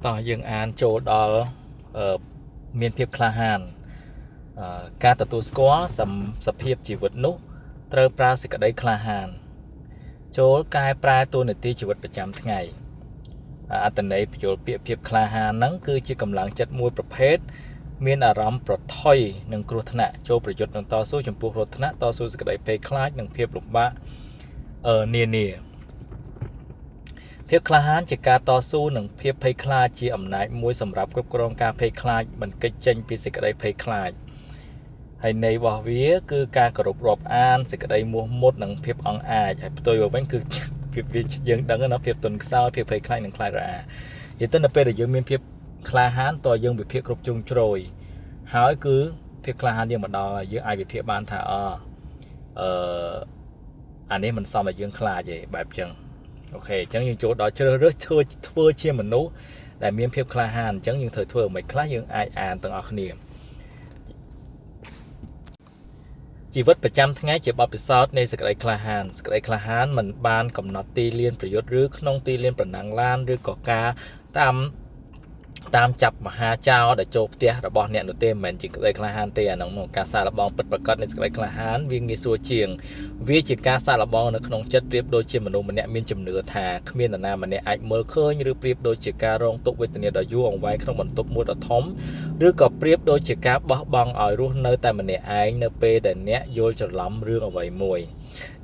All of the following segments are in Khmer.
ต่อយើងអានចូលដល់មានភាពក្លាហានការទទួលស្គាល់សភាពជីវិតនោះត្រូវប្រើសេចក្តីក្លាហានចូលកែប្រែតួនាទីជីវិតប្រចាំថ្ងៃអត្ថន័យពយល់ពាក្យភាពក្លាហានហ្នឹងគឺជាកម្លាំងចិត្តមួយប្រភេទមានអារម្មណ៍ប្រថុយនឹងគ្រោះថ្នាក់ចូលប្រយុទ្ធនឹងតស៊ូចំពោះគ្រោះថ្នាក់តស៊ូសេចក្តីភ័យខ្លាចនិងភាពលំបាកនានាភាពក្លាហានជាការតស៊ូនឹងភាពភ័យខ្លាចជាអំណាចមួយសម្រាប់គ្រប់គ្រងការភ័យខ្លាចមិនគេចចេញពីសេចក្តីភ័យខ្លាចហើយន័យរបស់វាគឺការគោរពរាប់អានសេចក្តីមោះមុតនិងភាពអង់អាចហើយផ្ទុយមកវិញគឺភាពវាយើងដឹងណាភាពទន់ខ្សោយភាពភ័យខ្លាចនិងខ្លាចរអានិយាយទៅនៅពេលដែលយើងមានភាពក្លាហានតើយើងវិភាគគ្រប់ជ្រុងជ្រោយហើយគឺភាពក្លាហានយើងមកដល់យើងអាចវិភាគបានថាអានេះមិនសមឲ្យយើងខ្លាចទេបែបចឹងអូខេអញ្ចឹងយើងចូលដល់ជ្រើសរើសធ្វើជាមនុស្សដែលមានភាពក្លាហានអញ្ចឹងយើងត្រូវធ្វើមិនខ្លះយើងអាចអានទាំងអស់គ្នាជីវិតប្រចាំថ្ងៃជាបទពិសោធន៍នៃសេចក្តីក្លាហានសេចក្តីក្លាហានមិនបានកំណត់ទីលានប្រយុទ្ធឬក្នុងទីលានប្រណាំងឡានឬក៏ការតាមចាប់មហាចៅដែលចូលផ្ទះរបស់អ្នកនោះទេមិនមែនជាក្តីក្លាហានទេអានោះការសាកល្បងពិតប្រាកដនៃសេចក្តីក្លាហានវាងាយស្រួលជាងវាជាការសាកល្បងនៅក្នុងចិត្តប្រៀបដូចជាមនុស្សម្នាក់មានជំនឿថាគ្មាននរណាម្នាក់អាចមើលឃើញឬប្រៀបដូចជាការរងទុក្ខវេទនាដ៏យូរអង្វែងក្នុងបន្ទប់មួយដ៏ធំឬក៏ប្រៀបដូចជាការបោះបង់ឲ្យរស់នៅតែម្នាក់ឯងនៅពេលដែលអ្នកយល់ច្រឡំរឿងអ្វីមួយ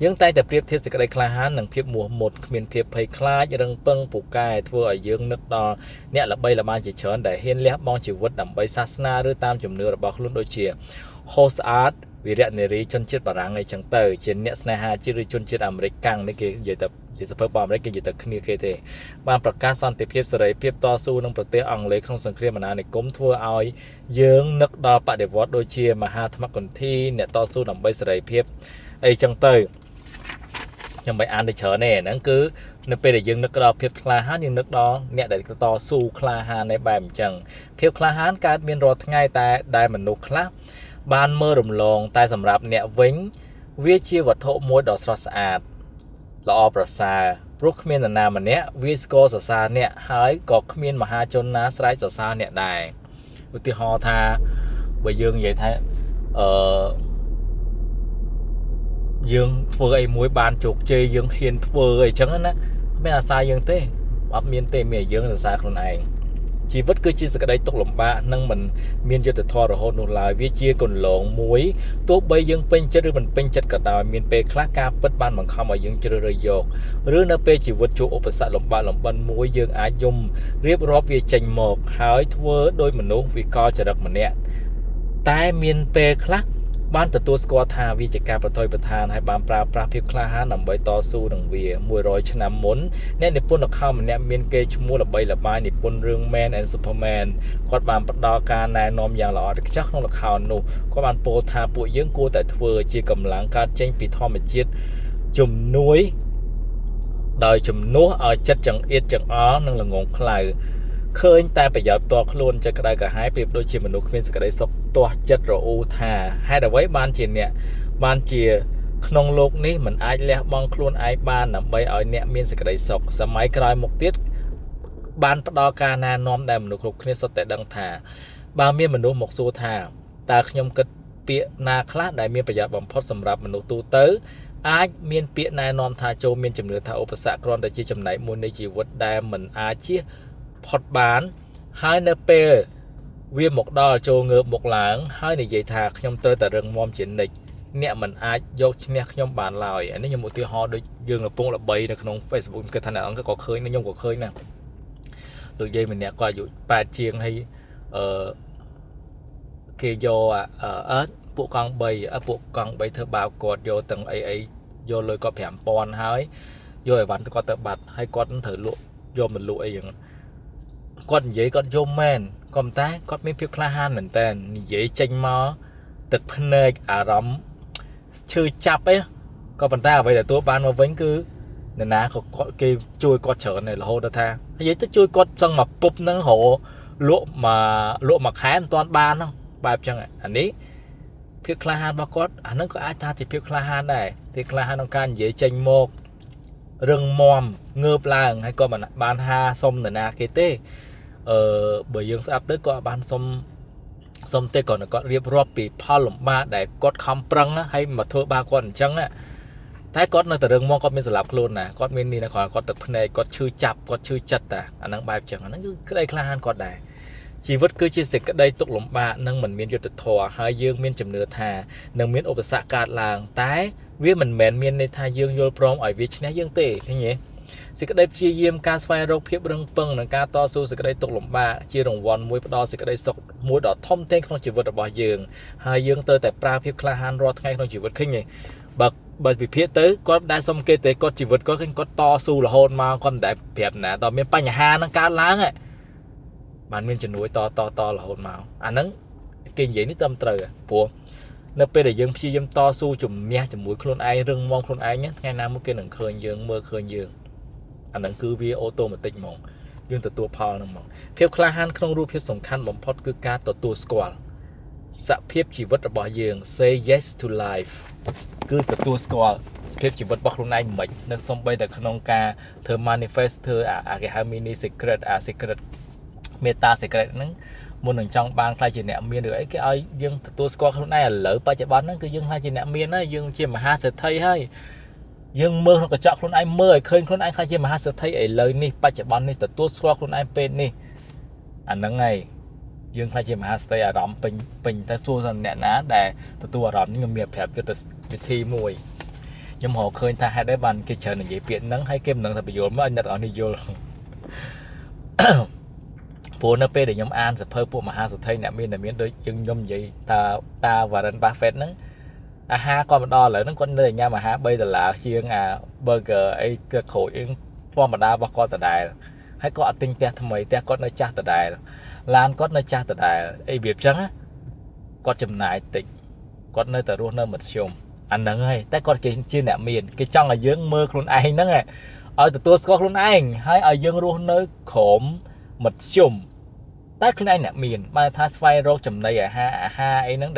យើងតែងតែប្រៀបធៀបសេចក្តីក្លាហាននឹងភាពមោះមុតគ្មានភាពភ័យខ្លាចរឹងពឹងពូកែធ្វើឲ្យយើងនឹកដល់អ្នកល្បីល្បាញជាច្រើនដែលហ៊ានលះបង់ជីវិតដើម្បីសាសនាឬតាមជំនឿរបស់ខ្លួនដូចជា Hozard វីរនារីជនជាតិបារាំងអីចឹងទៅជាអ្នកស្នេហាជាតិឬជនជាតិអាមេរិកកាំងនេះគេនិយាយទៅជាសភៅរបស់អាមេរិកគេនិយាយទៅគ្នាគេទេបានប្រកាសសន្តិភាពសេរីភាពតស៊ូនឹងប្រទេសអង់គ្លេសក្នុងសង្គ្រាមអាណានិគមធ្វើឲ្យយើងនឹកដល់បដិវត្តន៍ដូចជាមហាថ្មគន្ធីអ្នកតស៊ូដើម្បីសេរីភាពអីចឹងទៅខ្ញុំមិនអានទៅច្រើនទេហ្នឹងគឺនៅពេលដែលយើងនឹកដល់ភាពក្លាហានយើងនឹកដល់អ្នកដែលតស៊ូក្លាហាននៃបែបអញ្ចឹងភាពក្លាហានកើតមានរាល់ថ្ងៃតែដែលមនុស្សខ្លះបានមើលរំលងតែសម្រាប់អ្នកវិញវាជាវត្ថុមួយដ៏ស្រស់ស្អាតល្អប្រសើរព្រោះគ្មាននរណាម្នាក់វាស្គាល់សរសើរអ្នកហើយក៏គ្មានមហាជនណាស្រែកសរសើរអ្នកដែរឧទាហរណ៍ថាបើយើងនិយាយថាយើងធ្វើអីមួយបានជោគជ័យយើងហ៊ានធ្វើអីចឹងណាមានអាសាយើងទេអត់មានទេមានយើងសរសើរខ្លួនឯងជីវិតគឺជាសក្តីទុក្ខលំបាកនិងមិនមានយុត្តិធម៌រហូតនោះឡើយវាជាគន្លងមួយទោះបីយើងពេញចិត្តឬមិនពេញចិត្តក៏ដោយមានពេលខ្លះការពិតបានបង្ខំឲ្យយើងជ្រើសរើសយកឬនៅពេលជីវិតជួបឧបសគ្គលំបាកលំបិនមួយយើងអាចយំរៀបរាប់វាចេញមកហើយធ្វើដោយមនុស្សវិកលចរិតម្នាក់តែមានពេលខ្លះបានទទួលស្គាល់ថាវាជាការប្រថុយប្រឋានហើយបានប្រើប្រាស់ភាពក្លាហានដើម្បីតស៊ូនឹងវា100ឆ្នាំមុនអ្នកនិពន្ធល្ខោនម្នាក់មានគេឈ្មោះល្បីល្បាញនិពន្ធរឿង Man and Superman គាត់បានផ្ដល់ការណែនាំយ៉ាងល្អឥតខ្ចោះក្នុងល្ខោននោះគាត់បានពោលថាពួកយើងគួរតែធ្វើជាកម្លាំងកើតចេញពីធម្មជាតិជំនួយដោយជំនួសឲ្យចិត្តចង្អៀតចង្អល់និងល្ងងខ្លៅឃើញតែប្រយោជន៍ផ្ទាល់ខ្លួនចិត្តក្តៅក្រហាយប្រៀបដូចជាមនុស្សគ្មានសេចក្តីសុខទាស់ចិត្តរអ៊ូថាហេតុអ្វីបានជាអ្នកបានជាក្នុងโลกនេះមិនអាចលះបង់ខ្លួនឯងបានដើម្បីឲ្យអ្នកមានសេចក្តីសុខសម័យក្រោយមកទៀតបានផ្ដល់ការណែនាំដែលមនុស្សគ្រប់គ្នាសុទ្ធតែដឹងថាបើមានមនុស្សមកសួរថាតើខ្ញុំគិតពាក្យណាខ្លះដែលមានប្រយោជន៍បំផុតសម្រាប់មនុស្សទូទៅអាចមានពាក្យណែនាំថាចូលមានជំនឿថាឧបសគ្គគ្រាន់តែជាចំណែកមួយនៃជីវិតដែលមិនអាចជៀសផុតបានហើយនៅពេលវាមកដល់ចូលងើបមុខឡើងហើយនិយាយថាខ្ញុំត្រូវតែរឹងមាំជានិច្ចអ្នកមិនអាចយកឈ្នះខ្ញុំបានឡើយអានេះខ្ញុំឧទាហរណ៍ដូចយើងកំពុងល្បីនៅក្នុង Facebook គឺថាអ្នកអង្គក៏ឃើញខ្ញុំក៏ឃើញណាលោកយាយម្នាក់គាត់អាយុ8ជាងហើយគេយកពួកកង់3ធ្វើបាបគាត់យកទាំងអីយកលុយគាត់ 5,000 ហើយយកអីវ៉ាន់គាត់ទៅបាត់ហើយគាត់នឹងត្រូវលក់យកមកលក់អីយ៉ាងគាត់និយាយគាត់យំមែនក៏ប៉ុន្តែគាត់មានភាពក្លាហានមែនតើនិយាយចេញមកទឹកភ្នែកអារម្មណ៍ឈឺចាប់អីក៏ប៉ុន្តែអ្វីដែលទទួលបានមកវិញគឺនរណាក៏គេជួយគាត់ច្រើនដែររហូតដល់ថានិយាយទៅជួយគាត់សឹងមកពុបហ្នឹងរលក់មួយខែមិនទាន់បានហ្នឹងបែបចឹងអានេះភាពក្លាហានរបស់គាត់អាហ្នឹងក៏អាចថាជាភាពក្លាហានដែរភាពក្លាហានក្នុងការនិយាយចេញមករឹងមាំងើបឡើងហើយក៏មិនបានហាសុំនរណាគេទេ bởi dương sắp tới có ban xong tê còn có riêng rộp bị phá lộm ba để có khăm prăng hay mà thua ba con chăng á thái có nơi từ rừng mong có mình sẽ lập luôn nè có mình đi là khỏi có tập này có chui chập có chui chặt anh đang bài chẳng anh cứ đây là han có đài chỉ vứt cứ chia sẻ cái đây tục lộm ba nâng mình miên vô tịch thò hai dương miên chấm nửa thà nâng miên ốp sạ cạt làng tái viết mình mền miênในทายdương vô prom ở vị trí này dương tệ thế nhỉสิกระไดเชี่ยมการสไฟโรคเพียบเรื่องเปิงหนังการต่อสู้สิกระไดตกหลุมบ่าเชี่ยรางวัลมวยปดอสิกระไดสกมวยดอท่อมเต้งของชีวิตบ่อยยืงหายยืงเตยแต่ปลาเพียบคลาหันรอดไงของชีวิตขึ้นไงบัดวิเพียเตยก็ได้สมเกตเตยก็ชีวิตก็ขึ้นก็ต่อสู้ละโหดมาความได้เพียบนะตอนมีปัญหาหนังการล้างอ่ะมันมีจะหน่วยต่อละโหดมาอันนั้นกินอย่างนี้เติมเตยปัวนับไปแต่ยังพี่ยังต่อสู้จุ่มเมียจุ่มมวยคนไอเรื่องมองคนไอเนี้ยไงน้ำเมื่อกี้หนังเคยยืงเมื่อเคยยืงอันนั้นคือวีโอโตมาติกมองยื่นตัวพอนั่งมองเพียบคลาหันขนมรูปเพียบสำคัญบ่มพอดคือการตัวสกอลสเพียบชีวิตระบายยืง say yes to life คือตัวสกอลเพียบชีวิตบอกลงในเหมือนนักสมบัยแต่ขนมกาเธอ manifest เธอแกฮามินี secret secret เมตา secret นั้นมุนหนึ่งจังบางใครจีเนียมีหรือไอ้cái ai ยังตัวสกอลข้างในเหลือปัจจุบันนั้นคือยังใครจีเนียมีนะยังเชี่ยมหาเศรษฐีให้ยังเมื่อเรากระจอกคนไอ้เมื่อเคยคนไอ้ใครจะมาหาเศรษฐีไอ้เลยนี่ปัจจุบันนี่แต่ตัวสกอคนไอ้เป็นนี่อันนั้นไงยังใครจะมาหาเศรษฐีอารมณ์เป็นแต่ตัวเนี่ยนะแต่ตัวอารมณ์นี่มันมีแบบวิธีมวยยังหัวเคยทายให้ได้บันกิจเชิญอย่างเปลี่ยนนั้นให้เกมนั้นแต่ประโยชน์ไม่อันนั้นอันนี้โยนพวกนักเปย์เดี๋ยวยมอ่านจะเพิ่มพวกมหาเศรษฐีเนี่ยมีโดยยังยมใหญ่ตาvàดันบาเฟตนั้นha con đo lại nó con nơi nhà mà ha bây giờ là chiên burger ấy cái khổ yên form mà đa và con từ đài hay có tinh te tham mấy te con nơi cha từ đài lan con nơi cha từ đài ấy việc trắng á con chùm nải tịnh con nơi từ luôn nơi mật xôm anh nâng hay tại con cái chia nẹm miền cái trong là dương mơ luôn anh nâng này ở từ tôi có luôn anh hay ở dương luôn nơi khổm mật xôm tại luôn anh nẹm miền mà tha phai rô chùm này ha ấy nâng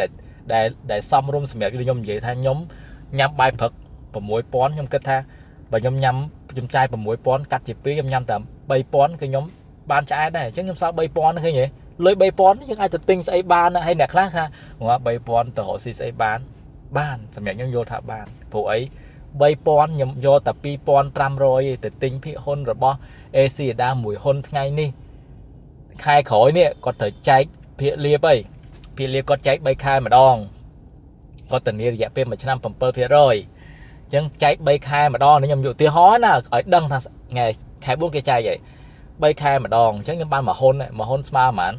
để xong rung sầm cái nhom vậy tha nhóm nhắm bài phật và mỗi pón nhom kết tha và nhom trai và mỗi pón cắt chỉ phí nhom tầm bay pón cái nhóm ban trái đây chứ nhom sao bay pón hay vậy lấy bay pón nhưng ai tự tin sẽ ban hay nè khác ha ngõ bay pón từ họ sẽ ban sầm nhom vô thả ban phụ ấy bay pón nhom vô tập pi pón trăm rồi tự tin phi hôn rồi bo ac đa mùi hôn ngay ni khai khỏi nè có thể chạy phía lia bayพี่เรียกก็ใจใบคายมาดองก็ตอนนี้อยากเป็นมาชนะผมเปิดเพียร้อยจังใจใบคายมาดองนี่ยมอยู่ที่ฮ้อน่ะở đằng thằng ngày khai buông cái chai vậyใบคายมาดองจังยังban mà hôn sma màn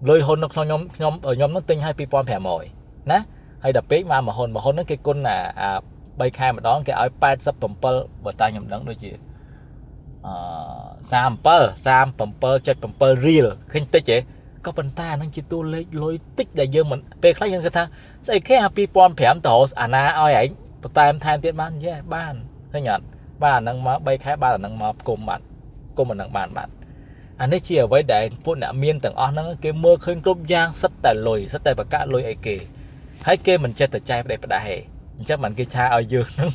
lôi hôn nó nhóm ở nhóm nó tinh hay pipon phèo mồi nè hay đập pí mà hôn nó cái côn làใบคายมาดองcái ở pan sắpผมเปิดbờ tai nhầm đắng đôi chị samผมเปิดจัดผมเปิด real ขึ้นเตะเจ๊ก็เป็นตานั่งจิตตัวเล็กลอยติ๊กได้เยอะเหมือนเป็นคล้ายยังกระทะใส่แค่ปีปอนแผมต่อนาเอาไอ้ตายมันทายเตี้ยบ้านแย่บ้านเท่านั้นบ้านนั่งมาใบแค่บ้านนั่งมากลมมันนั่งบ้านอันนี้เชี่ยวไว้ได้พวกเนี่ยเมียนต่างอ๋อนั่งเกมเมื่อคืนกลมยางสัตแต่ลอยสัตแต่ปากกาลอยไอ้เก๋ให้เกมมันจะแต่ใจไปได้ไปได้chắcมันcái cha ở dương nó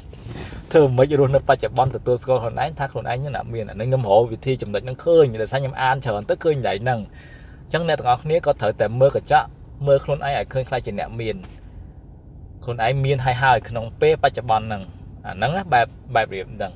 thường mấy giờ nó ba chập bom từ tôi coi hồi nãy thắc hồi nãy như nào miền nó ngâm hộ vị thi chấm định nó khơi như là sao nhầm an chờ tới khơi vậy nằng chẳng lẽ taoนี้ก็เถอะแต่เมื่อกระจะเมื่อคนไอ้เคยคลายจีเนียมีนคนไอ้มีนให้หายขนมเป๊ะปัจจุบันนั่งนั่งนะแบบเรียบดัง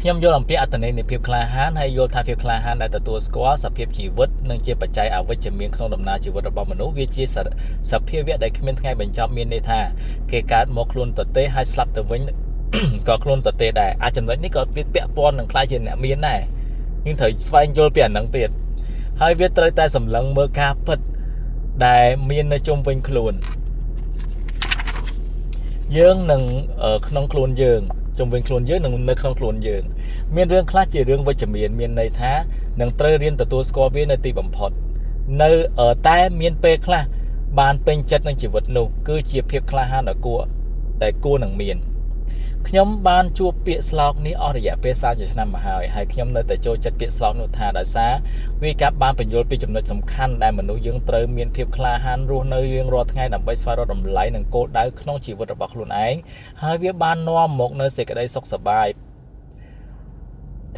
ยมโยลำเปียอัตเนในเพียบคลาฮันให้โยธาเพียบคลาฮันในตัวสกอสเพียบชีวิตนั่งเจียปัจจัยเอาไว้จะมีขนมดำนาชีวิตระบำมนุษย์วิจิตรสเพียบเวียได้ขึ้นไงบรรจบมีในท่าเกการมกลุนตัวเตะให้สลับตัววิ่งก็คลุนตัวเตะได้อาจจะแบบนี้ก็เปียปอนหนังคลายจีเนียมีนได้nhưng thời xoayโยเปลี่ยนหนังเตียนให้เวียดใต้สำลังเมื่อกาพัดได้มีนในจมวิงคลุนเยื่อหนึ่งขนมคลุนเยื่อจมวิงคลุนเยื่อหนึ่งในขนมคลุนเยื่อมีเรื่องคลาสเรื่องวิจมีนในท้าหนังเตยเรียนตัวสกอร์เวียในตีบัมพอดในใต้มีนเปคลาบานเป็นจัดในชีวิตนูคือเจียเพียบคลาฮันกัวแต่กัวหนังมีนขยมบานชัวเปียสลอกนี้อริยะเปียสาวจะนำมาหายให้ขยมในแต่โจจัดเปียสลอกนุธาได้ซาวิกับบานเป็นโยนปีจำนวนสำคัญได้มนุษย์ยังเติมมีนเพียบคลาฮันรู้ในเรื่องรอดง่ายนำไปสวารดมไหลหนังโกได้ขนมชีวิตระบกลุนไอให้เวียบานนัวหมกในเสกได้สกสบาย